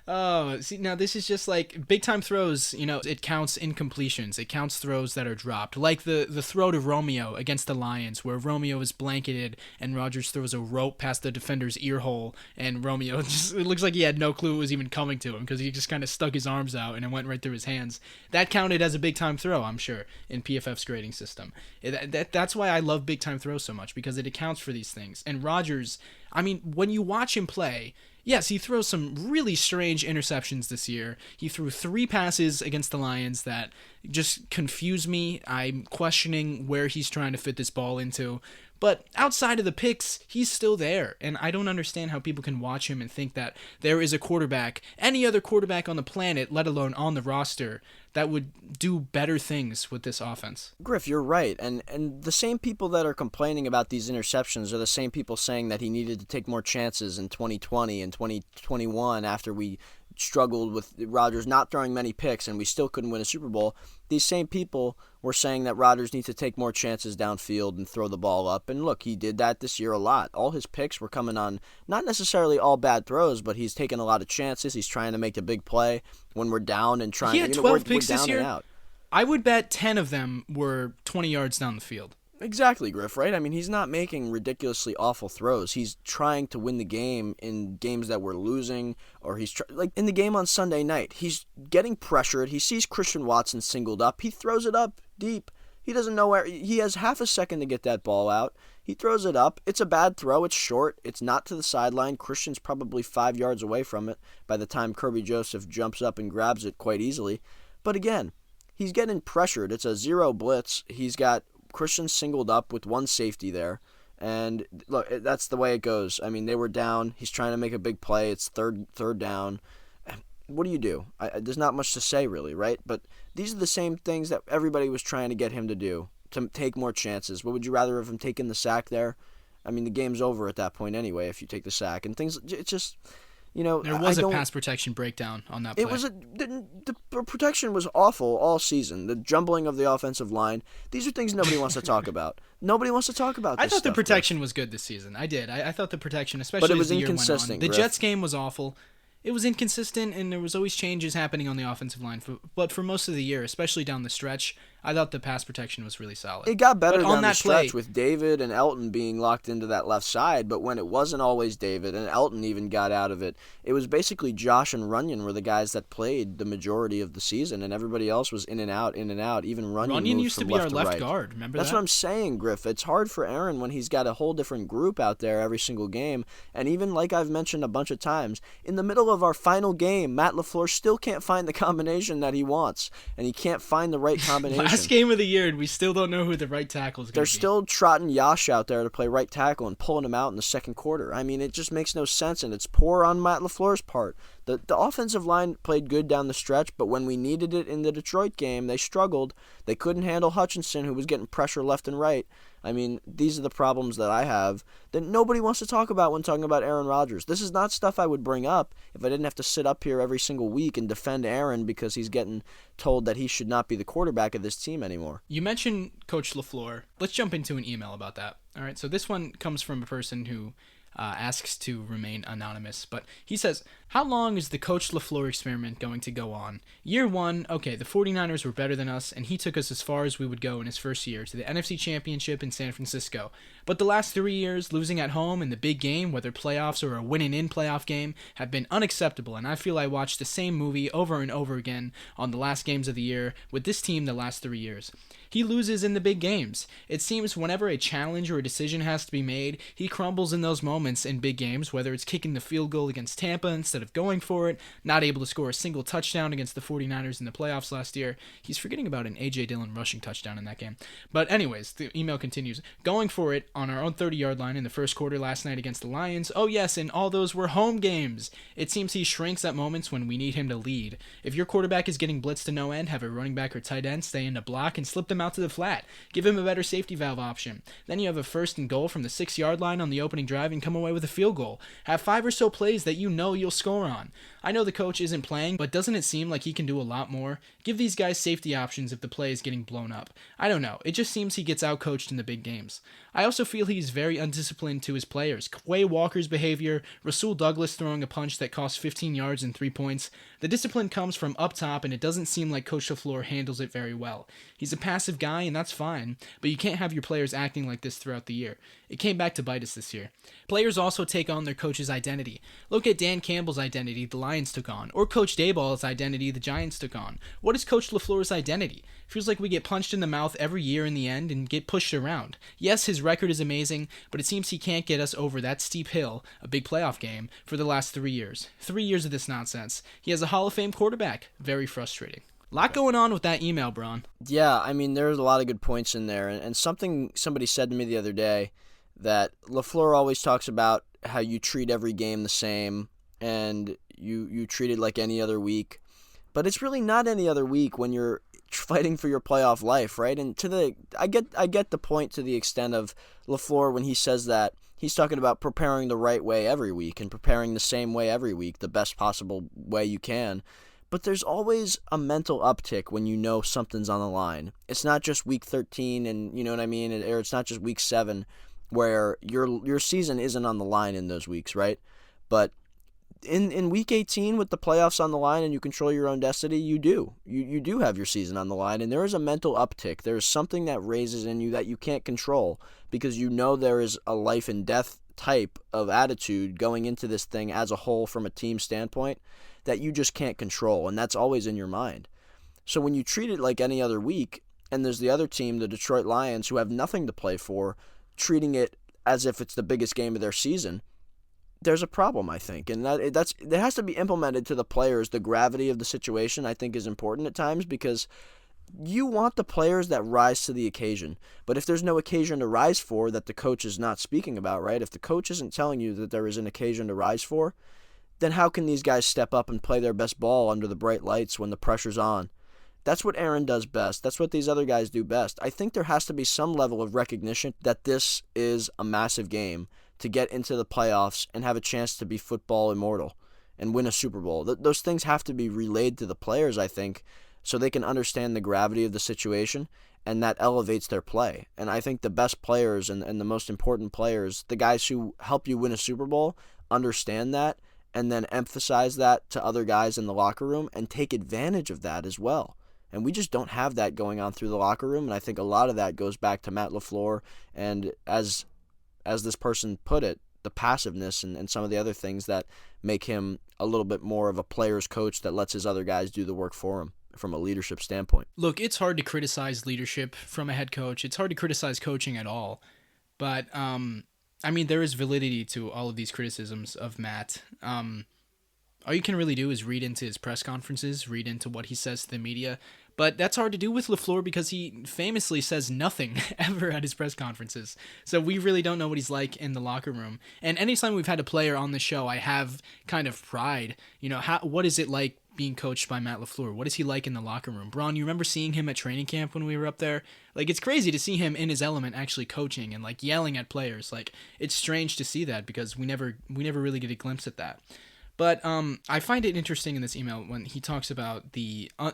Oh, see, now this is just like big-time throws, it counts incompletions. It counts throws that are dropped. Like the throw to Romeo against the Lions, where Romeo is blanketed and Rodgers throws a rope past the defender's ear hole, and Romeo it looks like he had no clue it was even coming to him because he just kind of stuck his arms out and it went right through his hands. That counted as a big-time throw, I'm sure, in PFF's grading system. That's why I love big-time throws so much, because it accounts for these things. And Rodgers, I mean, when you watch him play, yes, he throws some really strange interceptions this year. He threw 3 passes against the Lions that just confuse me. I'm questioning where he's trying to fit this ball into. But outside of the picks, he's still there. And I don't understand how people can watch him and think that there is a quarterback, any other quarterback on the planet, let alone on the roster, that would do better things with this offense. Griff, you're right. And the same people that are complaining about these interceptions are the same people saying that he needed to take more chances in 2020 and 2021 after we struggled with Rodgers not throwing many picks and we still couldn't win a Super Bowl. These same people were saying that Rodgers needs to take more chances downfield and throw the ball up. And look, he did that this year a lot. All his picks were coming on not necessarily all bad throws, but he's taking a lot of chances. He's trying to make a big play when we're down and trying. He had to 12 we're picks down this year. And out. I would bet 10 of them were 20 yards down the field. Exactly, Griff, right? I mean, he's not making ridiculously awful throws. He's trying to win the game in games that we're losing, or like in the game on Sunday night, he's getting pressured. He sees Christian Watson singled up. He throws it up deep. He doesn't know where. He has half a second to get that ball out. He throws it up. It's a bad throw. It's short. It's not to the sideline. Christian's probably 5 yards away from it by the time Kirby Joseph jumps up and grabs it quite easily. But again, he's getting pressured. It's a zero blitz. He's got Christian singled up with one safety there. And look, that's the way it goes. I mean, they were down. He's trying to make a big play. It's third down. What do? There's not much to say, really, right? But these are the same things that everybody was trying to get him to do, to take more chances. What would you rather have him taken the sack there? I mean, the game's over at that point anyway if you take the sack. And things, it's just, you know. There was a pass protection breakdown on that play. The protection was awful all season. The jumbling of the offensive line. These are things nobody wants to talk about. Nobody wants to talk about this I thought stuff, the protection was good this season. I did. I thought the protection, especially but it was as the year went on. inconsistent. The Griff. Jets game was awful. It was inconsistent, and there was always changes happening on the offensive line. But for most of the year, especially down the stretch, I thought the pass protection was really solid. It got better down the stretch play, with David and Elton being locked into that left side, but when it wasn't always David, and Elton even got out of it, it was basically Josh and Runyon were the guys that played the majority of the season, and everybody else was in and out. Even Runyon moved used to from be our to left right. guard, remember That's that? what I'm saying, Griff. It's hard for Aaron when he's got a whole different group out there every single game, and even like I've mentioned a bunch of times, in the middle of our final game, Matt LaFleur still can't find the combination that he wants, and he can't find the right combination. Last game of the year, and we still don't know who the right tackle is going to be. They're still trotting Yash out there to play right tackle and pulling him out in the second quarter. I mean, it just makes no sense, and it's poor on Matt LaFleur's part. The offensive line played good down the stretch, but when we needed it in the Detroit game, they struggled. They couldn't handle Hutchinson, who was getting pressure left and right. I mean, these are the problems that I have that nobody wants to talk about when talking about Aaron Rodgers. This is not stuff I would bring up if I didn't have to sit up here every single week and defend Aaron because he's getting told that he should not be the quarterback of this team anymore. You mentioned Coach LaFleur. Let's jump into an email about that. All right, so this one comes from a person who asks to remain anonymous, but he says, how long is the Coach LaFleur experiment going to go on? Year one, okay, the 49ers were better than us, and he took us as far as we would go in his first year, to the NFC Championship in San Francisco. But the last 3 years, losing at home in the big game, whether playoffs or a winning-in playoff game, have been unacceptable, and I feel I watched the same movie over and over again on the last games of the year with this team the last 3 years. He loses in the big games. It seems whenever a challenge or a decision has to be made, he crumbles in those moments in big games, whether it's kicking the field goal against Tampa instead of going for it, not able to score a single touchdown against the 49ers in the playoffs last year. He's forgetting about an A.J. Dillon rushing touchdown in that game. But anyways, the email continues. Going for it on our own 30-yard line in the first quarter last night against the Lions. Oh yes, and all those were home games. It seems he shrinks at moments when we need him to lead. If your quarterback is getting blitzed to no end, have a running back or tight end stay in the block and slip them out to the flat. Give him a better safety valve option. Then you have a 1st and goal from the 6-yard line on the opening drive and come away with a field goal. Have 5 or so plays that you know you'll score on. I know the coach isn't playing, but doesn't it seem like he can do a lot more? Give these guys safety options if the play is getting blown up. I don't know. It just seems he gets outcoached in the big games. I also feel he's very undisciplined to his players. Quay Walker's behavior, Rasul Douglas throwing a punch that cost 15 yards and 3 points. The discipline comes from up top, and it doesn't seem like Coach LaFleur handles it very well. He's a passive guy, and that's fine, but you can't have your players acting like this throughout the year. It came back to bite us this year. Players also take on their coach's identity. Look at Dan Campbell's identity the Lions took on, or Coach Dayball's identity the Giants took on. What is Coach LaFleur's identity? Feels like we get punched in the mouth every year in the end and get pushed around. Yes, his record is amazing, but it seems he can't get us over that steep hill, a big playoff game, for the last 3 years. 3 years of this nonsense. He has a Hall of Fame quarterback. Very frustrating. Lot going on with that email, Braun. Yeah, I mean, there's a lot of good points in there. And something somebody said to me the other day that LaFleur always talks about how you treat every game the same and you treat it like any other week. But it's really not any other week when you're fighting for your playoff life, right? And I get the point to the extent of LaFleur when he says that. He's talking about preparing the right way every week and preparing the same way every week, the best possible way you can. But there's always a mental uptick when you know something's on the line. It's not just week 13 and you know what I mean, or it's not just week 7 where your season isn't on the line in those weeks, right? But in week 18 with the playoffs on the line and you control your own destiny, you do. You do have your season on the line, and there is a mental uptick. There is something that raises in you that you can't control because you know there is a life and death type of attitude going into this thing as a whole from a team standpoint that you just can't control, and that's always in your mind. So when you treat it like any other week, and there's the other team, the Detroit Lions, who have nothing to play for, treating it as if it's the biggest game of their season, there's a problem, I think, and that has to be implemented to the players. The gravity of the situation, I think, is important at times because you want the players that rise to the occasion. But if there's no occasion to rise for that the coach is not speaking about, right? If the coach isn't telling you that there is an occasion to rise for, then how can these guys step up and play their best ball under the bright lights when the pressure's on? That's what Aaron does best. That's what these other guys do best. I think there has to be some level of recognition that this is a massive game to get into the playoffs and have a chance to be football immortal and win a Super Bowl. Those things have to be relayed to the players, I think, so they can understand the gravity of the situation, and that elevates their play. And I think the best players and the most important players, the guys who help you win a Super Bowl, understand that and then emphasize that to other guys in the locker room and take advantage of that as well. And we just don't have that going on through the locker room, and I think a lot of that goes back to Matt LaFleur and, as this person put it, the passiveness and some of the other things that make him a little bit more of a player's coach that lets his other guys do the work for him from a leadership standpoint. Look, it's hard to criticize leadership from a head coach. It's hard to criticize coaching at all. But, there is validity to all of these criticisms of Matt. All you can really do is read into his press conferences, read into what he says to the media. But that's hard to do with LaFleur because he famously says nothing ever at his press conferences. So we really don't know what he's like in the locker room. And anytime we've had a player on the show, I have kind of pride. What is it like being coached by Matt LaFleur? What is he like in the locker room? Braun, you remember seeing him at training camp when we were up there? Like, it's crazy to see him in his element actually coaching and, like, yelling at players. Like, it's strange to see that because we never really get a glimpse at that. But I find it interesting in this email when he talks about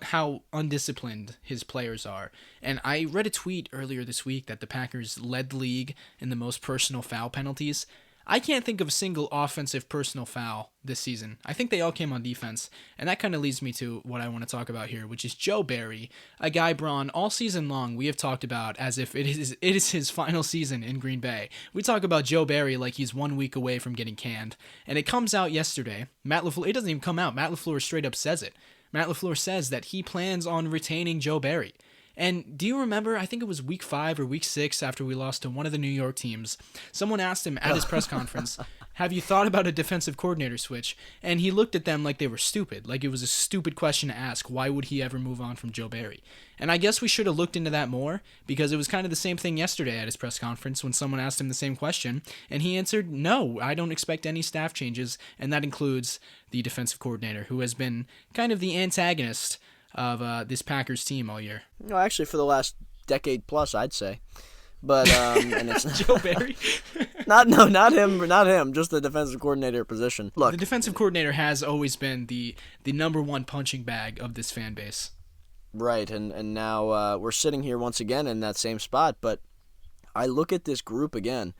how undisciplined his players are. And I read a tweet earlier this week that the Packers led the league in the most personal foul penalties. I can't think of a single offensive personal foul this season. I think they all came on defense. And that kind of leads me to what I want to talk about here, which is Joe Barry, a guy, Braun, all season long we have talked about as if it is his final season in Green Bay. We talk about Joe Barry like he's 1 week away from getting canned. And it comes out yesterday. Matt LaFleur, it doesn't even come out. Matt LaFleur straight up says it. Matt LaFleur says that he plans on retaining Joe Barry. And do you remember, I think it was week 5 or week 6 after we lost to one of the New York teams, someone asked him at his press conference, have you thought about a defensive coordinator switch? And he looked at them like they were stupid, like it was a stupid question to ask. Why would he ever move on from Joe Barry? And I guess we should have looked into that more because it was kind of the same thing yesterday at his press conference when someone asked him the same question. And he answered, no, I don't expect any staff changes. And that includes the defensive coordinator, who has been kind of the antagonist of this Packers team all year. No, actually, for the last decade plus, I'd say. But and it's Joe Barry. not him. Just the defensive coordinator position. Look, the defensive coordinator has always been the number one punching bag of this fan base. Right, and now we're sitting here once again in that same spot. But I look at this group again.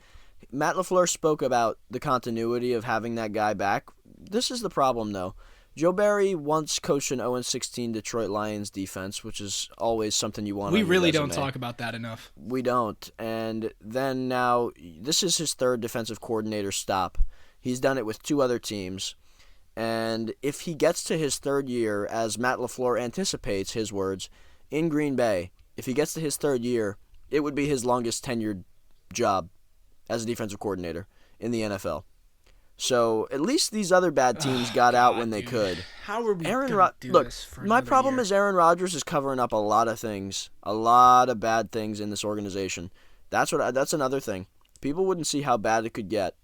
Matt LaFleur spoke about the continuity of having that guy back. This is the problem, though. Joe Barry once coached an 0-16 Detroit Lions defense, which is always something you want. We really don't talk about that enough. We don't. And then now, this is his third defensive coordinator stop. He's done it with 2 other teams. And if he gets to his third year, as Matt LaFleur anticipates, his words, in Green Bay, if he gets to his third year, it would be his longest tenured job as a defensive coordinator in the NFL. So at least these other bad teams got out when they could. How are we going to do this for my another problem year? is Aaron Rodgers is covering up a lot of things, a lot of bad things in this organization. That's another thing. people wouldn't see how bad it could get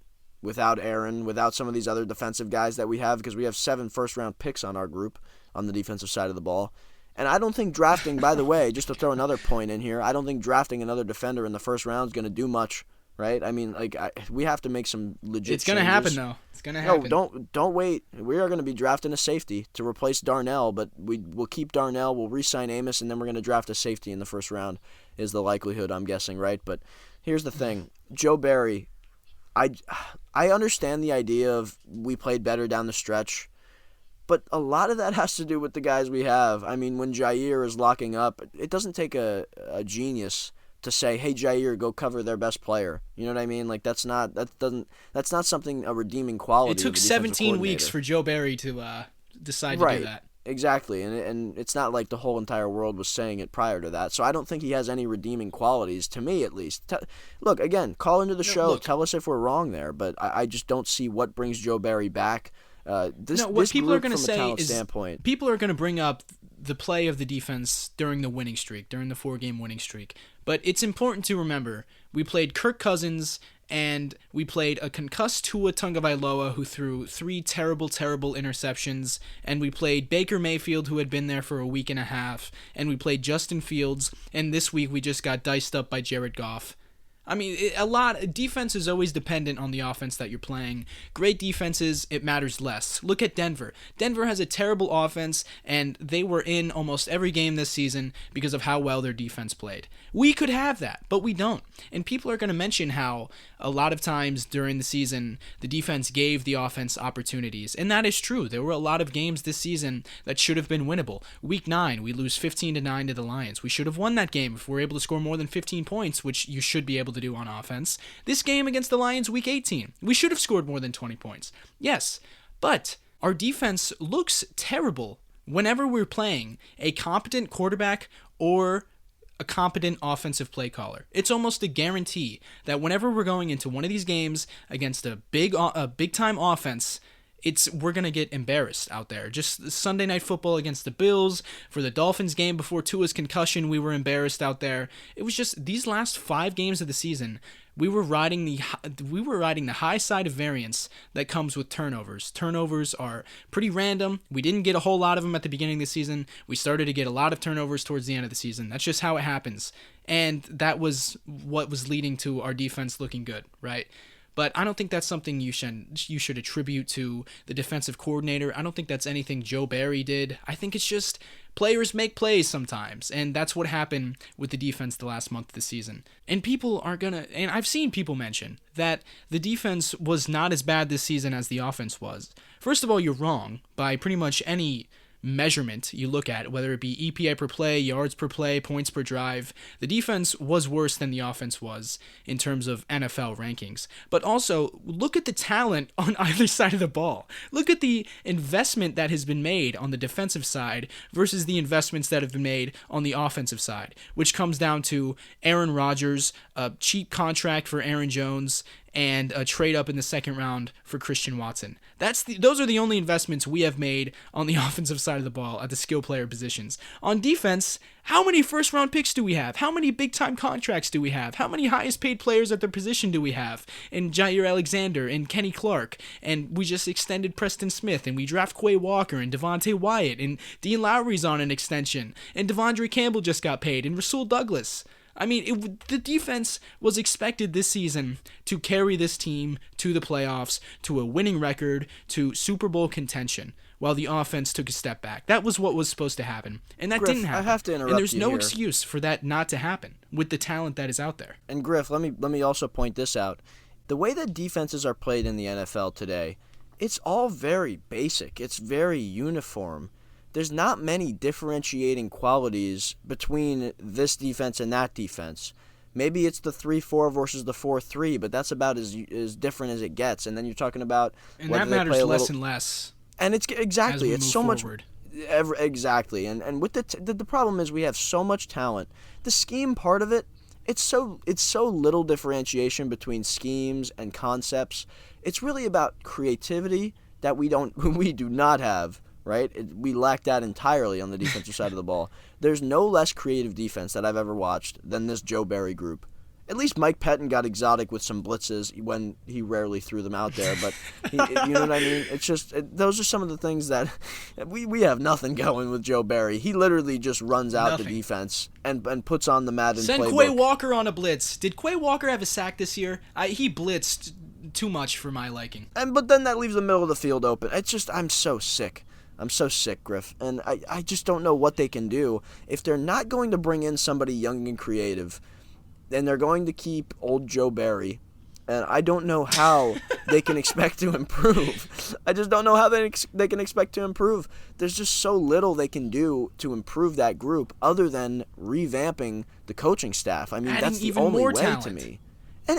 without Aaron, without some of these other defensive guys that we have, because we have 7 first-round picks on our group on the defensive side of the ball. And I don't think drafting, by the way, just to throw another point in here, I don't think drafting another defender in the first round is going to do much, right? I mean, we have to make some legit It's going to happen, though. It's going to happen. No, don't wait. We are going to be drafting a safety to replace Darnell, but we'll keep Darnell, we'll re-sign Amos, and then we're going to draft a safety in the first round is the likelihood, I'm guessing, right? But here's the thing. Joe Barry, I understand the idea of we played better down the stretch, but a lot of that has to do with the guys we have. I mean, when Jair is locking up, it doesn't take a genius to say, "Hey, Jair, go cover their best player." You know what I mean? Like that's not something a redeeming quality. It took 17 weeks for Joe Barry to decide to do that. Exactly, and it's not like the whole entire world was saying it prior to that. So I don't think he has any redeeming qualities, to me at least. Look, again, call into the show, tell us if we're wrong there, but I just don't see what brings Joe Barry back. What people are going to say is standpoint, people are going to bring up the play of the defense during the winning streak, during the 4-game winning streak. But it's important to remember, we played Kirk Cousins and we played a concussed Tua Tagovailoa who threw 3 terrible, terrible interceptions, and we played Baker Mayfield who had been there for a week and a half, and we played Justin Fields, and this week we just got diced up by Jared Goff. I mean, defense is always dependent on the offense that you're playing. Great defenses, it matters less. Look at Denver. Denver has a terrible offense, and they were in almost every game this season because of how well their defense played. We could have that, but we don't. And people are going to mention how a lot of times during the season, the defense gave the offense opportunities. And that is true. There were a lot of games this season that should have been winnable. Week 9, we lose 15-9 to the Lions. We should have won that game if we're able to score more than 15 points, which you should be able to do on offense. This game against the Lions, week 18, we should have scored more than 20 points. Yes, but our defense looks terrible whenever we're playing a competent quarterback or a competent offensive play caller. It's almost a guarantee that whenever we're going into one of these games against a big-time offense, we're going to get embarrassed out there. Just Sunday Night Football against the Bills, for the Dolphins game before Tua's concussion, we were embarrassed out there. It was just these last 5 games of the season, we were riding the high side of variance that comes with turnovers. Turnovers are pretty random. We didn't get a whole lot of them at the beginning of the season. We started to get a lot of turnovers towards the end of the season. That's just how it happens. And that was what was leading to our defense looking good, right? But I don't think that's something you should attribute to the defensive coordinator. I don't think that's anything Joe Barry did. I think it's just players make plays sometimes, and that's what happened with the defense the last month of the season. And and I've seen people mention that the defense was not as bad this season as the offense was. First of all, you're wrong by pretty much any measurement you look at, whether it be EPA per play, yards per play, points per drive. The defense was worse than the offense was in terms of NFL rankings. But also, look at the talent on either side of the ball. Look at the investment that has been made on the defensive side versus the investments that have been made on the offensive side, which comes down to Aaron Rodgers, a cheap contract for Aaron Jones, and a trade up in the second round for Christian Watson. Those are the only investments we have made on the offensive side of the ball at the skill player positions. On defense, how many first round picks do we have? How many big time contracts do we have? How many highest paid players at their position do we have? And Jair Alexander and Kenny Clark, and we just extended Preston Smith, and we draft Quay Walker and Devontae Wyatt, and Dean Lowry's on an extension, and Devondre Campbell just got paid, and Rasul Douglas. I mean, the defense was expected this season to carry this team to the playoffs, to a winning record, to Super Bowl contention, while the offense took a step back. That was what was supposed to happen, and that Griff, didn't happen. I have to interrupt and there's you no here. excuse for that not to happen with the talent that is out there. And Griff, let me also point this out. The way that defenses are played in the NFL today, it's all very basic. It's very uniform. There's not many differentiating qualities between this defense and that defense. Maybe it's the 3-4 versus the 4-3, but that's about as different as it gets. And then you're talking about And whether that they matters play a less little, and less. and it's exactly as we it's move so forward. much exactly. And with the problem is we have so much talent. The scheme part of it, it's so little differentiation between schemes and concepts. It's really about creativity that we do not have. Right? We lack that entirely on the defensive side of the ball. There's no less creative defense that I've ever watched than this Joe Barry group. At least Mike Pettin got exotic with some blitzes when he rarely threw them out there. But you know what I mean? It's just those are some of the things that we have nothing going with Joe Barry. He literally just runs out the defense and puts on the Madden Send playbook. Quay Walker on a blitz. Did Quay Walker have a sack this year? He blitzed too much for my liking. But then that leaves the middle of the field open. It's just I'm so sick. I'm so sick, Griff. And I just don't know what they can do if they're not going to bring in somebody young and creative. And they're going to keep old Joe Barry, and I don't know how they can expect to improve. I just don't know how they can expect to improve. There's just so little they can do to improve that group other than revamping the coaching staff. I mean, Adding that's the even only more way talent. to me. And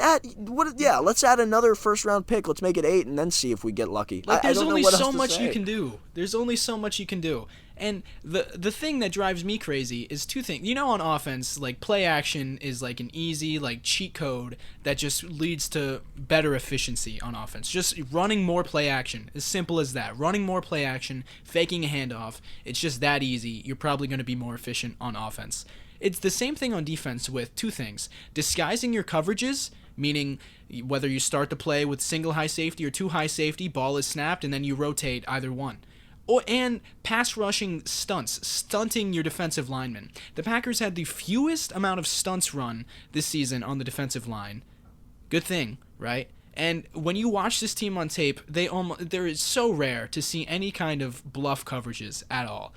let's add another first-round pick. Let's make it 8 and then see if we get lucky. There's only so much say. you can do. There's only so much you can do. And the thing that drives me crazy is two things. On offense, play action is an easy cheat code that just leads to better efficiency on offense. Just running more play action, as simple as that. Running more play action, faking a handoff. It's just that easy. You're probably going to be more efficient on offense. It's the same thing on defense with two things. Disguising your coverages, meaning whether you start the play with single high safety or two high safety, ball is snapped, and then you rotate either one. And pass rushing stunts, stunting your defensive linemen. The Packers had the fewest amount of stunts run this season on the defensive line. Good thing, right? And when you watch this team on tape, there is so rare to see any kind of bluff coverages at all.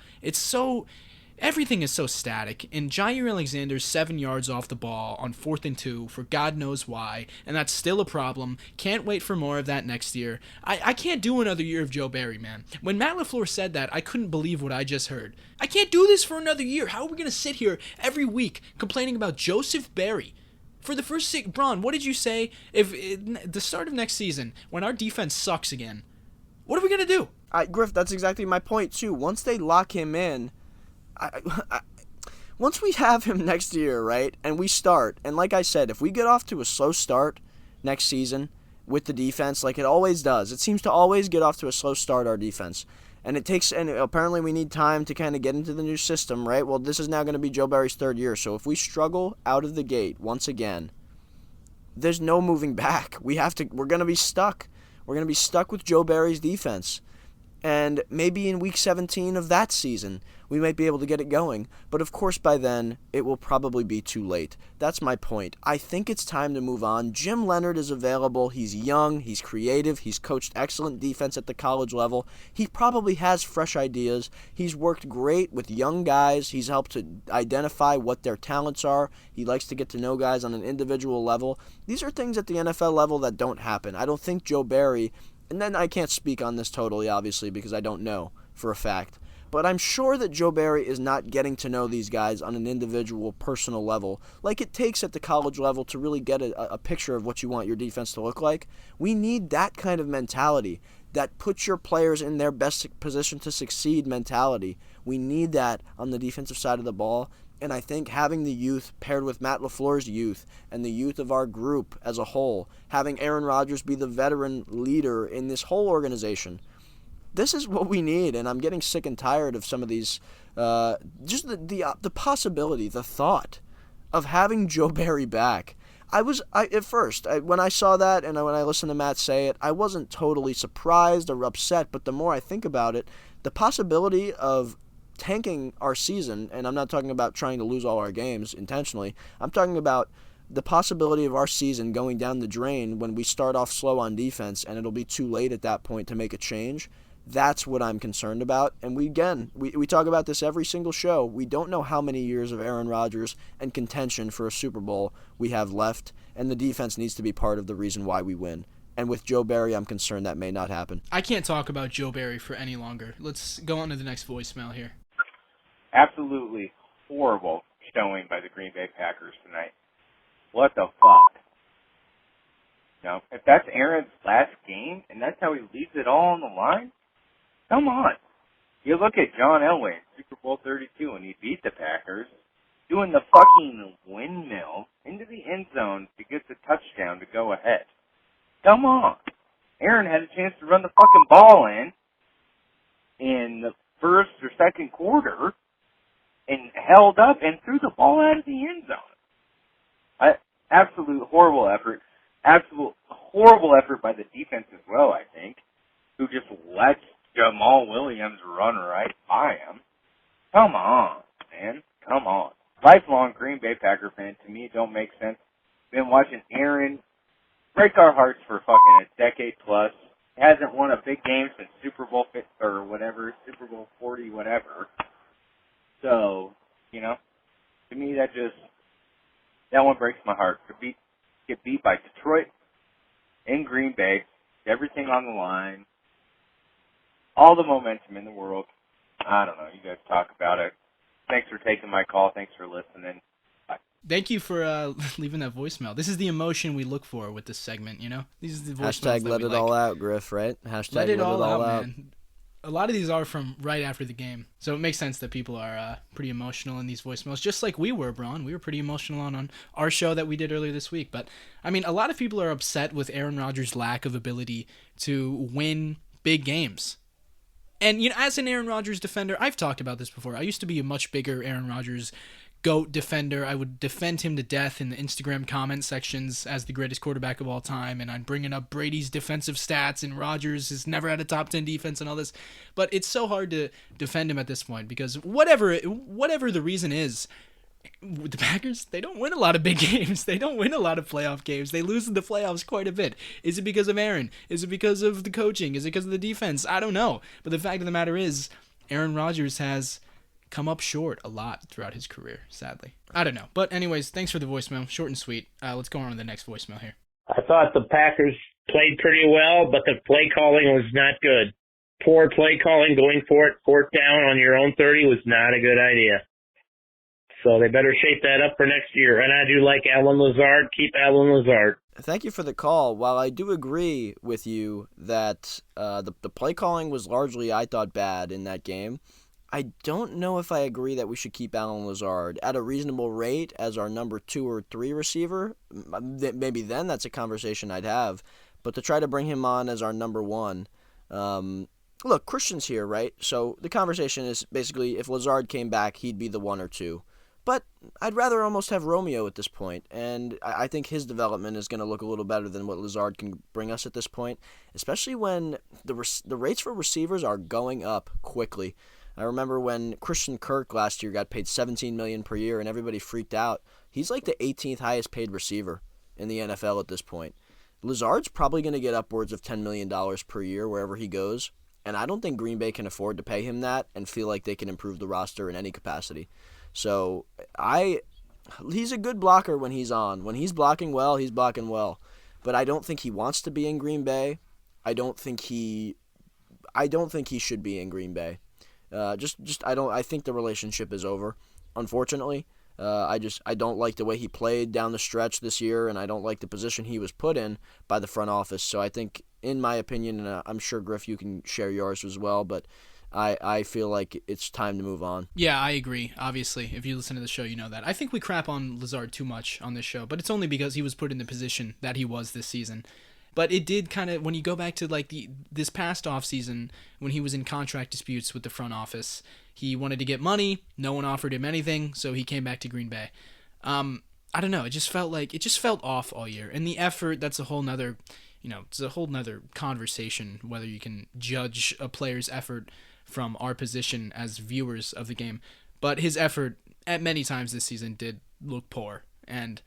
Everything is so static, and Jair Alexander's 7 yards off the ball on 4th and 2 for God knows why, and that's still a problem. Can't wait for more of that next year. I can't do another year of Joe Barry, man. When Matt LaFleur said that, I couldn't believe what I just heard. I can't do this for another year. How are we going to sit here every week complaining about Joseph Barry? For the first 6, Braun, what did you say? If the start of next season, when our defense sucks again, what are we going to do? Griff, that's exactly my point, too. Once they lock him in, once we have him next year, right, and we start, and like I said, if we get off to a slow start next season with the defense, like it always does, it seems to always get off to a slow start, our defense. And apparently we need time to kind of get into the new system, right? Well, this is now going to be Joe Barry's 3rd year, so if we struggle out of the gate once again, there's no moving back. We're going to be stuck. We're going to be stuck with Joe Barry's defense. And maybe in week 17 of that season, we might be able to get it going. But of course, by then, it will probably be too late. That's my point. I think it's time to move on. Jim Leonhard is available. He's young. He's creative. He's coached excellent defense at the college level. He probably has fresh ideas. He's worked great with young guys. He's helped to identify what their talents are. He likes to get to know guys on an individual level. These are things at the NFL level that don't happen. I don't think Joe Barry... And then I can't speak on this totally, obviously, because I don't know for a fact. But I'm sure that Joe Barry is not getting to know these guys on an individual, personal level, like it takes at the college level to really get a picture of what you want your defense to look like. We need that kind of mentality, that puts your players in their best position to succeed mentality. We need that on the defensive side of the ball. And I think having the youth paired with Matt LaFleur's youth and the youth of our group as a whole, having Aaron Rodgers be the veteran leader in this whole organization, this is what we need. And I'm getting sick and tired of some of these, just the possibility, the thought of having Joe Barry back. At first, when I saw that and when I listened to Matt say it, I wasn't totally surprised or upset. But the more I think about it, the possibility of tanking our season, and I'm not talking about trying to lose all our games intentionally, I'm talking about the possibility of our season going down the drain when we start off slow on defense and it'll be too late at that point to make a change. That's what I'm concerned about. And we talk about this every single show. We don't know how many years of Aaron Rodgers and contention for a Super Bowl we have left, and the defense needs to be part of the reason why we win. And with Joe Barry, I'm concerned that may not happen. I can't talk about Joe Barry for any longer. Let's go on to the next voicemail here. Absolutely horrible showing by the Green Bay Packers tonight. What the fuck? Now, if that's Aaron's last game and that's how he leaves it all on the line, come on. You look at John Elway in Super Bowl 32 and he beat the Packers doing the fucking windmill into the end zone to get the touchdown to go ahead. Come on. Aaron had a chance to run the fucking ball in the first or second quarter and held up and threw the ball out of the end zone. absolute horrible effort. Absolute horrible effort by the defense as well, I think, who just lets Jamal Williams run right by him. Come on, man. Come on. Lifelong Green Bay Packer fan, to me it don't make sense. Been watching Aaron break our hearts for fucking a decade plus. Hasn't won a big game since Super Bowl 50 or whatever, Super Bowl 40, whatever. So, you know, to me that one breaks my heart. To get beat by Detroit in Green Bay, everything on the line, all the momentum in the world. I don't know. You guys talk about it. Thanks for taking my call. Thanks for listening. Bye. Thank you for leaving that voicemail. This is the emotion we look for with this segment, you know? These are the voicemails Hashtag that let we it like. all out, Griff, right? Hashtag Let it all out, man. A lot of these are from right after the game. So it makes sense that people are pretty emotional in these voicemails, just like we were, Braun. We were pretty emotional on our show that we did earlier this week. But, I mean, a lot of people are upset with Aaron Rodgers' lack of ability to win big games. And, you know, as an Aaron Rodgers defender, I've talked about this before. I used to be a much bigger Aaron Rodgers GOAT defender. I would defend him to death in the Instagram comment sections as the greatest quarterback of all time, and I'm bringing up Brady's defensive stats, and Rodgers has never had a top 10 defense and all this. But it's so hard to defend him at this point because whatever the reason is, the Packers, they don't win a lot of big games. They don't win a lot of playoff games. They lose in the playoffs quite a bit. Is it because of Aaron? Is it because of the coaching? Is it because of the defense? I don't know. But the fact of the matter is, Aaron Rodgers has come up short a lot throughout his career, sadly. I don't know. But anyways, thanks for the voicemail. Short and sweet. Let's go on to the next voicemail here. I thought the Packers played pretty well, but the play calling was not good. Poor play calling, going for it, fourth down on your own 30 was not a good idea. So they better shape that up for next year. And I do like Alan Lazard. Keep Alan Lazard. Thank you for the call. While I do agree with you that the play calling was largely, I thought, bad in that game, I don't know if I agree that we should keep Alan Lazard at a reasonable rate as our number 2 or 3 receiver. Maybe then that's a conversation I'd have. But to try to bring him on as our number 1, look, Christian's here, right? So the conversation is basically if Lazard came back, he'd be the 1 or 2. But I'd rather almost have Romeo at this point, and I think his development is going to look a little better than what Lazard can bring us at this point, especially when the rates for receivers are going up quickly. I remember when Christian Kirk last year got paid $17 million per year, and everybody freaked out. He's like the 18th highest paid receiver in the NFL at this point. Lazard's probably going to get upwards of $10 million per year wherever he goes, and I don't think Green Bay can afford to pay him that and feel like they can improve the roster in any capacity. So he's a good blocker when he's on. When he's blocking well, he's blocking well. But I don't think he wants to be in Green Bay. I don't think he should be in Green Bay. I think the relationship is over, unfortunately. I don't like the way he played down the stretch this year, and I don't like the position he was put in by the front office. So I think, in my opinion, and I'm sure, Griff, you can share yours as well, but I feel like it's time to move on. Yeah, I agree. Obviously, if you listen to the show, you know that. I think we crap on Lazard too much on this show, but it's only because he was put in the position that he was this season. But it did kind of, when you go back to like this past offseason, when he was in contract disputes with the front office, he wanted to get money. No one offered him anything, so he came back to Green Bay. I don't know. It just felt off all year. And the effort, that's a whole nother, it's a whole nother conversation, whether you can judge a player's effort from our position as viewers of the game. But his effort at many times this season did look poor. And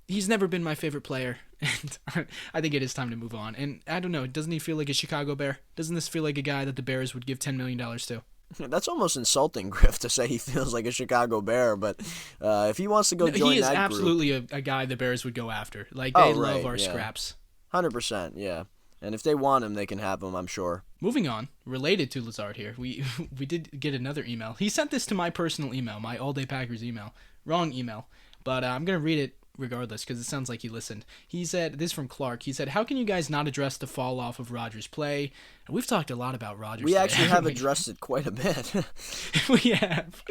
he's never been my favorite player, and I think it is time to move on. And I don't know, doesn't he feel like a Chicago Bear? Doesn't this feel like a guy that the Bears would give $10 million to? That's almost insulting, Griff, to say he feels like a Chicago Bear, but if he wants to go join that group... He is absolutely a guy the Bears would go after. Like, they love our scraps. 100%, yeah. And if they want him, they can have him, I'm sure. Moving on, related to Lazard here, we did get another email. He sent this to my personal email, my All Day Packers email. Wrong email, but I'm going to read it regardless because it sounds like he listened. He said, this is from Clark, he said, how can you guys not address the fall off of Rodgers' play? And we've talked a lot about Rodgers. We actually have addressed it quite a bit. We have.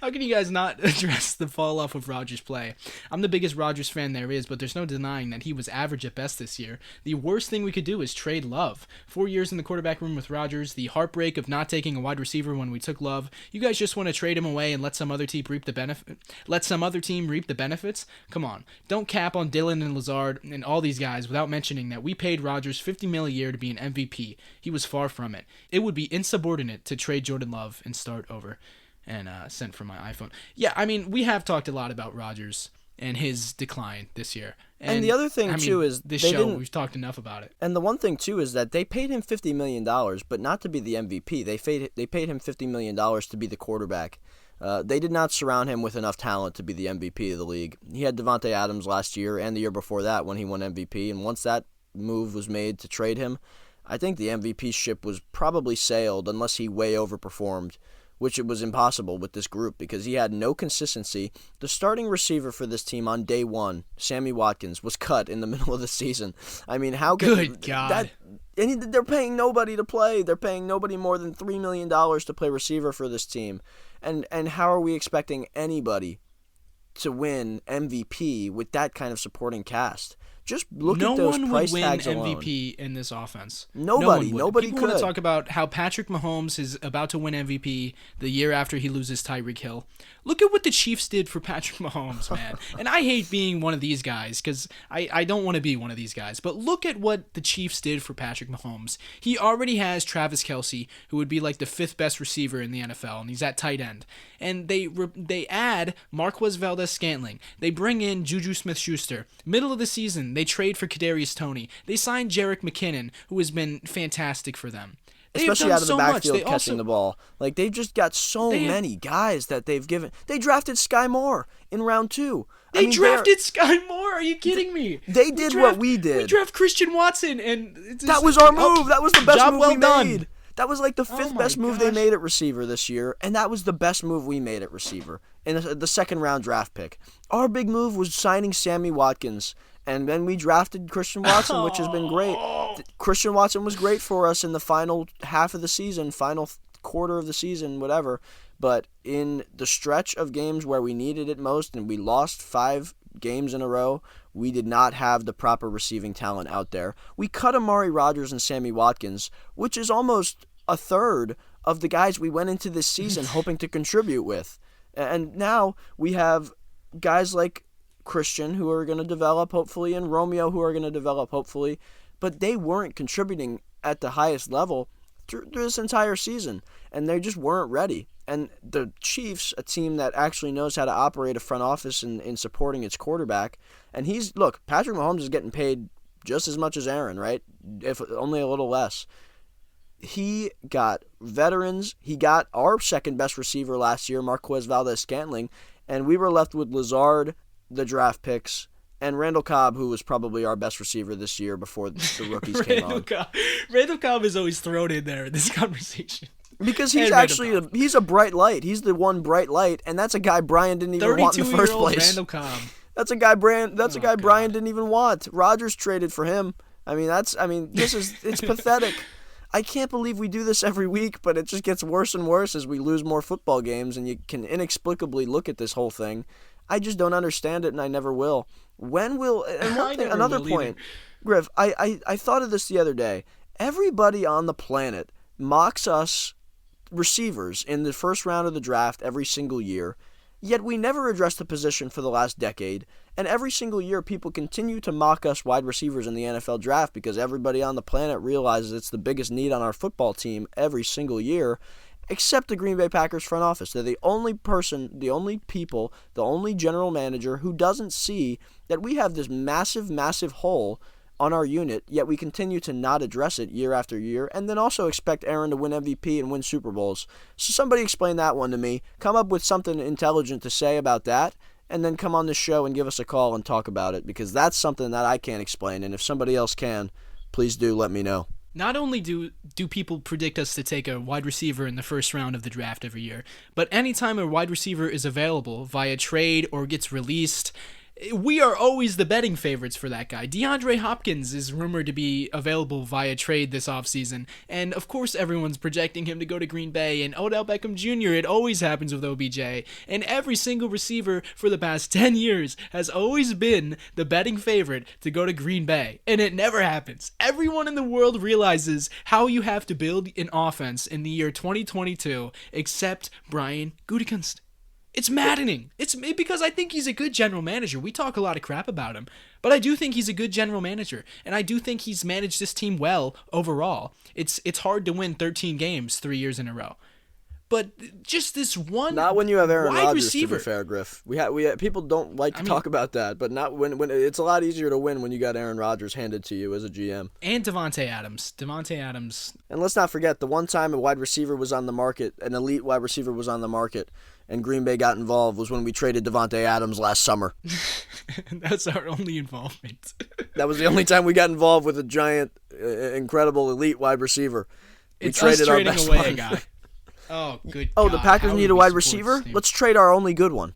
How can you guys not address the fall off of Rodgers' play? I'm the biggest Rodgers fan there is, but there's no denying that he was average at best this year. The worst thing we could do is trade Love. 4 years in the quarterback room with Rodgers, the heartbreak of not taking a wide receiver when we took Love. You guys just want to trade him away and let some other team reap the benefits? Come on. down. Don't cap on Dylan and Lazard and all these guys without mentioning that we paid Rodgers $50 million a year to be an MVP. He was far from it. It would be insubordinate to trade Jordan Love and start over. And sent from my iPhone. Yeah, I mean, we have talked a lot about Rodgers and his decline this year. And the other thing, too, is this show, we've talked enough about it. And the one thing, too, is that they paid him $50 million, but not to be the MVP. They paid him $50 million to be the quarterback. They did not surround him with enough talent to be the MVP of the league. He had Devontae Adams last year and the year before that when he won MVP, and once that move was made to trade him, I think the MVP ship was probably sailed unless he way overperformed, which it was impossible with this group because he had no consistency. The starting receiver for this team on day one, Sammy Watkins, was cut in the middle of the season. I mean, how good God. That? And they're paying nobody to play. They're paying nobody more than $3 million to play receiver for this team. And how are we expecting anybody to win MVP with that kind of supporting cast? Just look at those price tags alone. No one would win MVP in this offense. Nobody People could. want to talk about how Patrick Mahomes is about to win MVP the year after he loses Tyreek Hill. Look at what the Chiefs did for Patrick Mahomes, man. And I hate being one of these guys because I don't want to be one of these guys. But look at what the Chiefs did for Patrick Mahomes. He already has Travis Kelce, who would be like the 5th best receiver in the NFL, and he's at tight end. And they add Marquez Valdez-Scantling. They bring in Juju Smith-Schuster. Middle of the season, they trade for Kadarius Toney. They signed Jerick McKinnon, who has been fantastic for them. Especially out of the backfield catching the ball. Like, they've just got so many guys that they've given. They drafted Sky Moore in round 2. They drafted Sky Moore? Are you kidding me? They did what we did. We draft Christian Watson, and that was our move. That was the best move we made. That was like the 5th best move they made at receiver this year, and that was the best move we made at receiver in the second-round draft pick. Our big move was signing Sammy Watkins, and then we drafted Christian Watson, which has been great. Christian Watson was great for us in the final half of the season, final quarter of the season, whatever. But in the stretch of games where we needed it most, and we lost 5 games in a row, we did not have the proper receiving talent out there. We cut Amari Rodgers and Sammy Watkins, which is almost a third of the guys we went into this season hoping to contribute with. And now we have guys like Christian who are going to develop hopefully, and Romeo who are going to develop hopefully, but they weren't contributing at the highest level through this entire season, and they just weren't ready. And the Chiefs, a team that actually knows how to operate a front office in supporting its quarterback, and Patrick Mahomes is getting paid just as much as Aaron, right? If only a little less. He got veterans. He got our second best receiver last year, Marquez Valdez-Scantling, and we were left with Lazard, the draft picks, and Randall Cobb, who was probably our best receiver this year before the rookies came on. Randall Cobb is always thrown in there in this conversation. Because he's a bright light. He's the one bright light, and that's a guy Brian didn't even want in the first place. Randall Cobb. That's a guy Brian didn't even want. Rodgers traded for him. It's pathetic. I can't believe we do this every week, but it just gets worse and worse as we lose more football games, and you can inexplicably look at this whole thing. I just don't understand it, and I never will. Another point, Griff, I thought of this the other day. Everybody on the planet mocks us receivers in the first round of the draft every single year, yet we never address the position for the last decade, and every single year people continue to mock us wide receivers in the NFL draft because everybody on the planet realizes it's the biggest need on our football team every single year, except the Green Bay Packers front office. They're the only person, the only people, the only general manager who doesn't see that we have this massive, massive hole on our unit, yet we continue to not address it year after year, and then also expect Aaron to win MVP and win Super Bowls. So somebody explain that one to me. Come up with something intelligent to say about that, and then come on the show and give us a call and talk about it, because that's something that I can't explain, and if somebody else can, please do let me know. Not only do people predict us to take a wide receiver in the first round of the draft every year, but anytime a wide receiver is available via trade or gets released, we are always the betting favorites for that guy. DeAndre Hopkins is rumored to be available via trade this offseason, and of course everyone's projecting him to go to Green Bay, and Odell Beckham Jr., it always happens with OBJ, and every single receiver for the past 10 years has always been the betting favorite to go to Green Bay, and it never happens. Everyone in the world realizes how you have to build an offense in the year 2022, except Brian Gutekunst. It's maddening. It's because I think he's a good general manager. We talk a lot of crap about him, but I do think he's a good general manager, and I do think he's managed this team well overall. It's hard to win 13 games 3 years in a row. But just this one Not when you have Aaron wide Rodgers, receiver. to be fair, Griff. People don't like to talk about that, but not when it's a lot easier to win when you got Aaron Rodgers handed to you as a GM. And Devontae Adams. And let's not forget, the one time a wide receiver was on the market, an elite wide receiver was on the market, and Green Bay got involved was when we traded Devontae Adams last summer. That's our only involvement. That was the only time we got involved with a giant, incredible, elite wide receiver. It's traded us our trading best away one. a guy. Oh, good Oh, God. the Packers How need would a we wide support receiver? this team? Let's trade our only good one.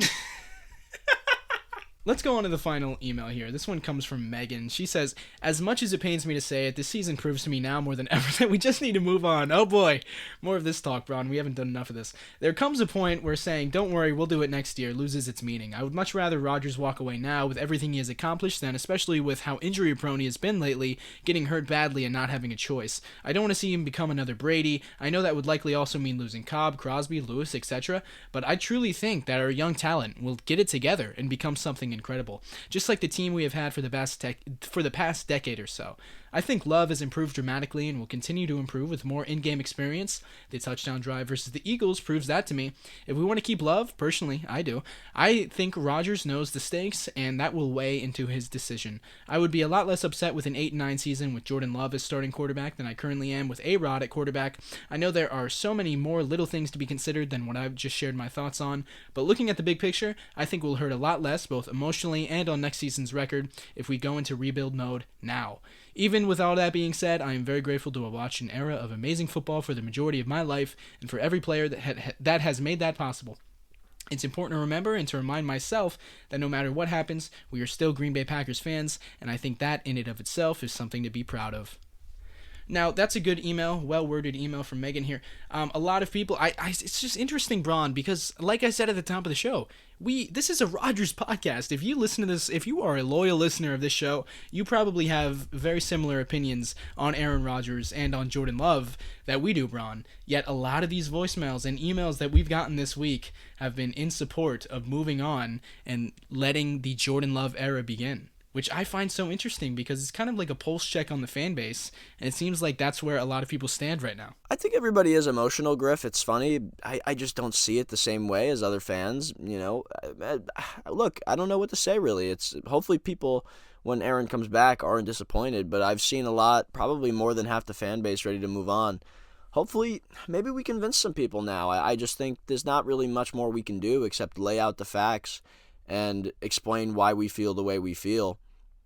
Let's go on to the final email here. This one comes from Megan. She says, as much as it pains me to say it, this season proves to me now more than ever that we just need to move on. Oh boy. More of this talk, Braun. We haven't done enough of this. There comes a point where saying, don't worry, we'll do it next year, loses its meaning. I would much rather Rodgers walk away now with everything he has accomplished than, especially with how injury-prone he has been lately, getting hurt badly and not having a choice. I don't want to see him become another Brady. I know that would likely also mean losing Cobb, Crosby, Lewis, etc., but I truly think that our young talent will get it together and become something incredible. Just like the team we have had for the past decade or so. I think Love has improved dramatically and will continue to improve with more in-game experience. The touchdown drive versus the Eagles proves that to me. If we want to keep Love, personally, I do. I think Rodgers knows the stakes, and that will weigh into his decision. I would be a lot less upset with an 8-9 season with Jordan Love as starting quarterback than I currently am with A-Rod at quarterback. I know there are so many more little things to be considered than what I've just shared my thoughts on, but looking at the big picture, I think we'll hurt a lot less, both emotionally and on next season's record, if we go into rebuild mode now. Even with all that being said, I am very grateful to have watched an era of amazing football for the majority of my life and for every player that has made that possible. It's important to remember and to remind myself that no matter what happens, we are still Green Bay Packers fans, and I think that in and of itself is something to be proud of. Now, that's a good email, well-worded email from Megan here. A lot of people, it's just interesting, Braun, because like I said at the top of the show, this is a Rodgers podcast. If you listen to this, if you are a loyal listener of this show, you probably have very similar opinions on Aaron Rodgers and on Jordan Love that we do, Braun. Yet a lot of these voicemails and emails that we've gotten this week have been in support of moving on and letting the Jordan Love era begin, which I find so interesting because it's kind of like a pulse check on the fan base, and it seems like that's where a lot of people stand right now. I think everybody is emotional, Griff. It's funny. I just don't see it the same way as other fans. You know, look, I don't know what to say, really. It's hopefully people, when Aaron comes back, aren't disappointed, but I've seen a lot, probably more than half the fan base ready to move on. Hopefully, maybe we convince some people now. I just think there's not really much more we can do except lay out the facts and explain why we feel the way we feel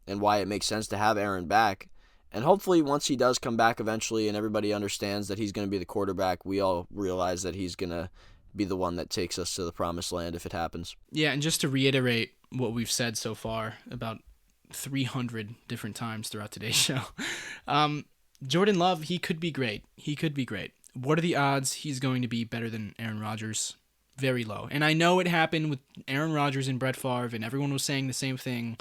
and why it makes sense to have Aaron back. And hopefully once he does come back eventually and everybody understands that he's going to be the quarterback, we all realize that he's going to be the one that takes us to the promised land if it happens. Yeah, and just to reiterate what we've said so far about 300 different times throughout today's show, Jordan Love, he could be great. He could be great. What are the odds he's going to be better than Aaron Rodgers? Very low. And I know it happened with Aaron Rodgers and Brett Favre, and everyone was saying the same thing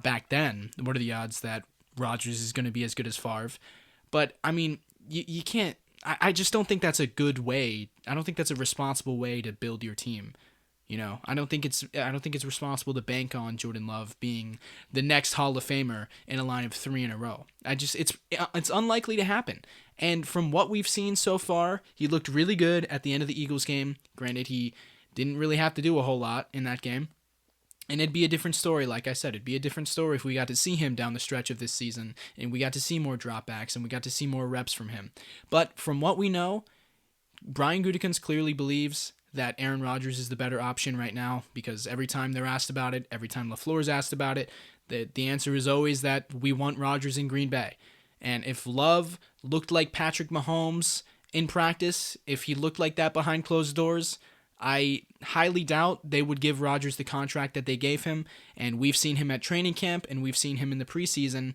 back then. What are the odds that Rodgers is going to be as good as Favre? But, I mean, you can't... I just don't think that's a good way. I don't think that's a responsible way to build your team. You know, I don't think it's responsible to bank on Jordan Love being the next Hall of Famer in a line of 3 in a row. It's unlikely to happen. And from what we've seen so far, he looked really good at the end of the Eagles game. Granted, he didn't really have to do a whole lot in that game. And it'd be a different story, like I said. It'd be a different story if we got to see him down the stretch of this season, and we got to see more dropbacks, and we got to see more reps from him. But from what we know, Brian Gutekunst clearly believes that Aaron Rodgers is the better option right now, because every time they're asked about it, every time LaFleur's asked about it, the answer is always that we want Rodgers in Green Bay. And if Love looked like Patrick Mahomes in practice, if he looked like that behind closed doors, I highly doubt they would give Rodgers the contract that they gave him. And we've seen him at training camp, and we've seen him in the preseason.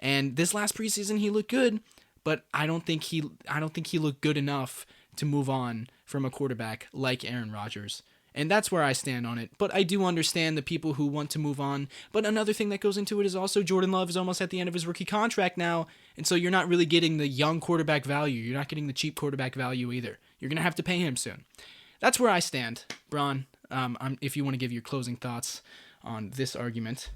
And this last preseason, he looked good, but I don't think he looked good enough to move on from a quarterback like Aaron Rodgers. And that's where I stand on it. But I do understand the people who want to move on. But another thing that goes into it is also Jordan Love is almost at the end of his rookie contract now. And so you're not really getting the young quarterback value. You're not getting the cheap quarterback value either. You're going to have to pay him soon. That's where I stand, Braun. if you want to give your closing thoughts on this argument.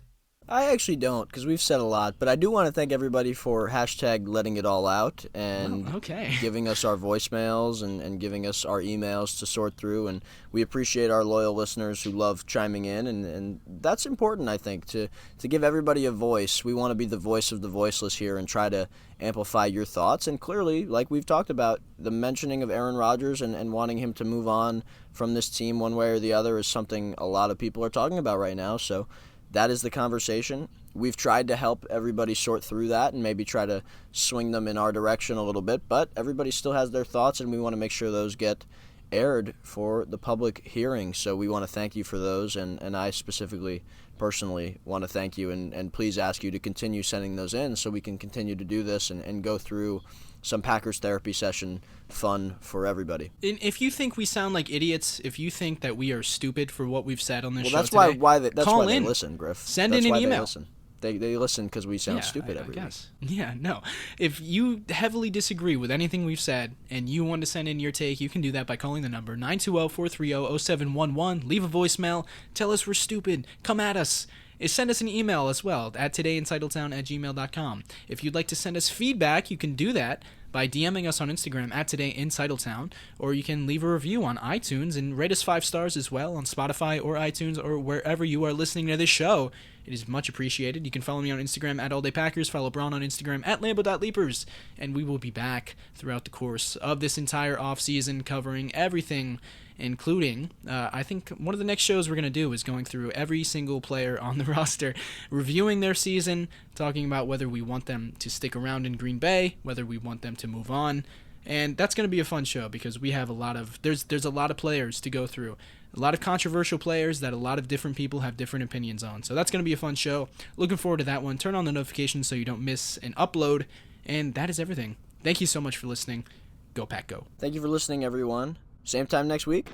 I actually don't, because we've said a lot, but I do want to thank everybody for hashtag letting it all out and giving us our voicemails and giving us our emails to sort through, and we appreciate our loyal listeners who love chiming in, and that's important, I think, to give everybody a voice. We want to be the voice of the voiceless here and try to amplify your thoughts, and clearly, like we've talked about, the mentioning of Aaron Rodgers and wanting him to move on from this team one way or the other is something a lot of people are talking about right now, so that is the conversation. We've tried to help everybody sort through that and maybe try to swing them in our direction a little bit, but everybody still has their thoughts, and we want to make sure those get aired for the public hearing. So we want to thank you for those, and I specifically, personally, want to thank you and please ask you to continue sending those in so we can continue to do this and go through some Packers therapy session fun for everybody. And if you think we sound like idiots, if you think that we are stupid for what we've said on this show that's today, why they in. listen, Griff. Send that's in why an email. They listen. They listen because we sound stupid every week. Yeah, no. If you heavily disagree with anything we've said and you want to send in your take, you can do that by calling the number 920-430-0711. Leave a voicemail. Tell us we're stupid. Come at us. Send us an email as well at todayintitletown@gmail.com. If you'd like to send us feedback, you can do that by DMing us on Instagram at todayintitletown, or you can leave a review on iTunes and rate us 5 stars as well on Spotify or iTunes or wherever you are listening to this show. It is much appreciated. You can follow me on Instagram at AllDayPackers, follow Braun on Instagram at Lambo.Leapers, and we will be back throughout the course of this entire offseason covering everything, including, I think one of the next shows we're going to do is going through every single player on the roster, reviewing their season, talking about whether we want them to stick around in Green Bay, whether we want them to move on, and that's going to be a fun show because we have there's a lot of players to go through, a lot of controversial players that a lot of different people have different opinions on, so that's going to be a fun show. Looking forward to that one. Turn on the notifications so you don't miss an upload, and that is everything. Thank you so much for listening. Go Pack Go. Thank you for listening, everyone. Same time next week.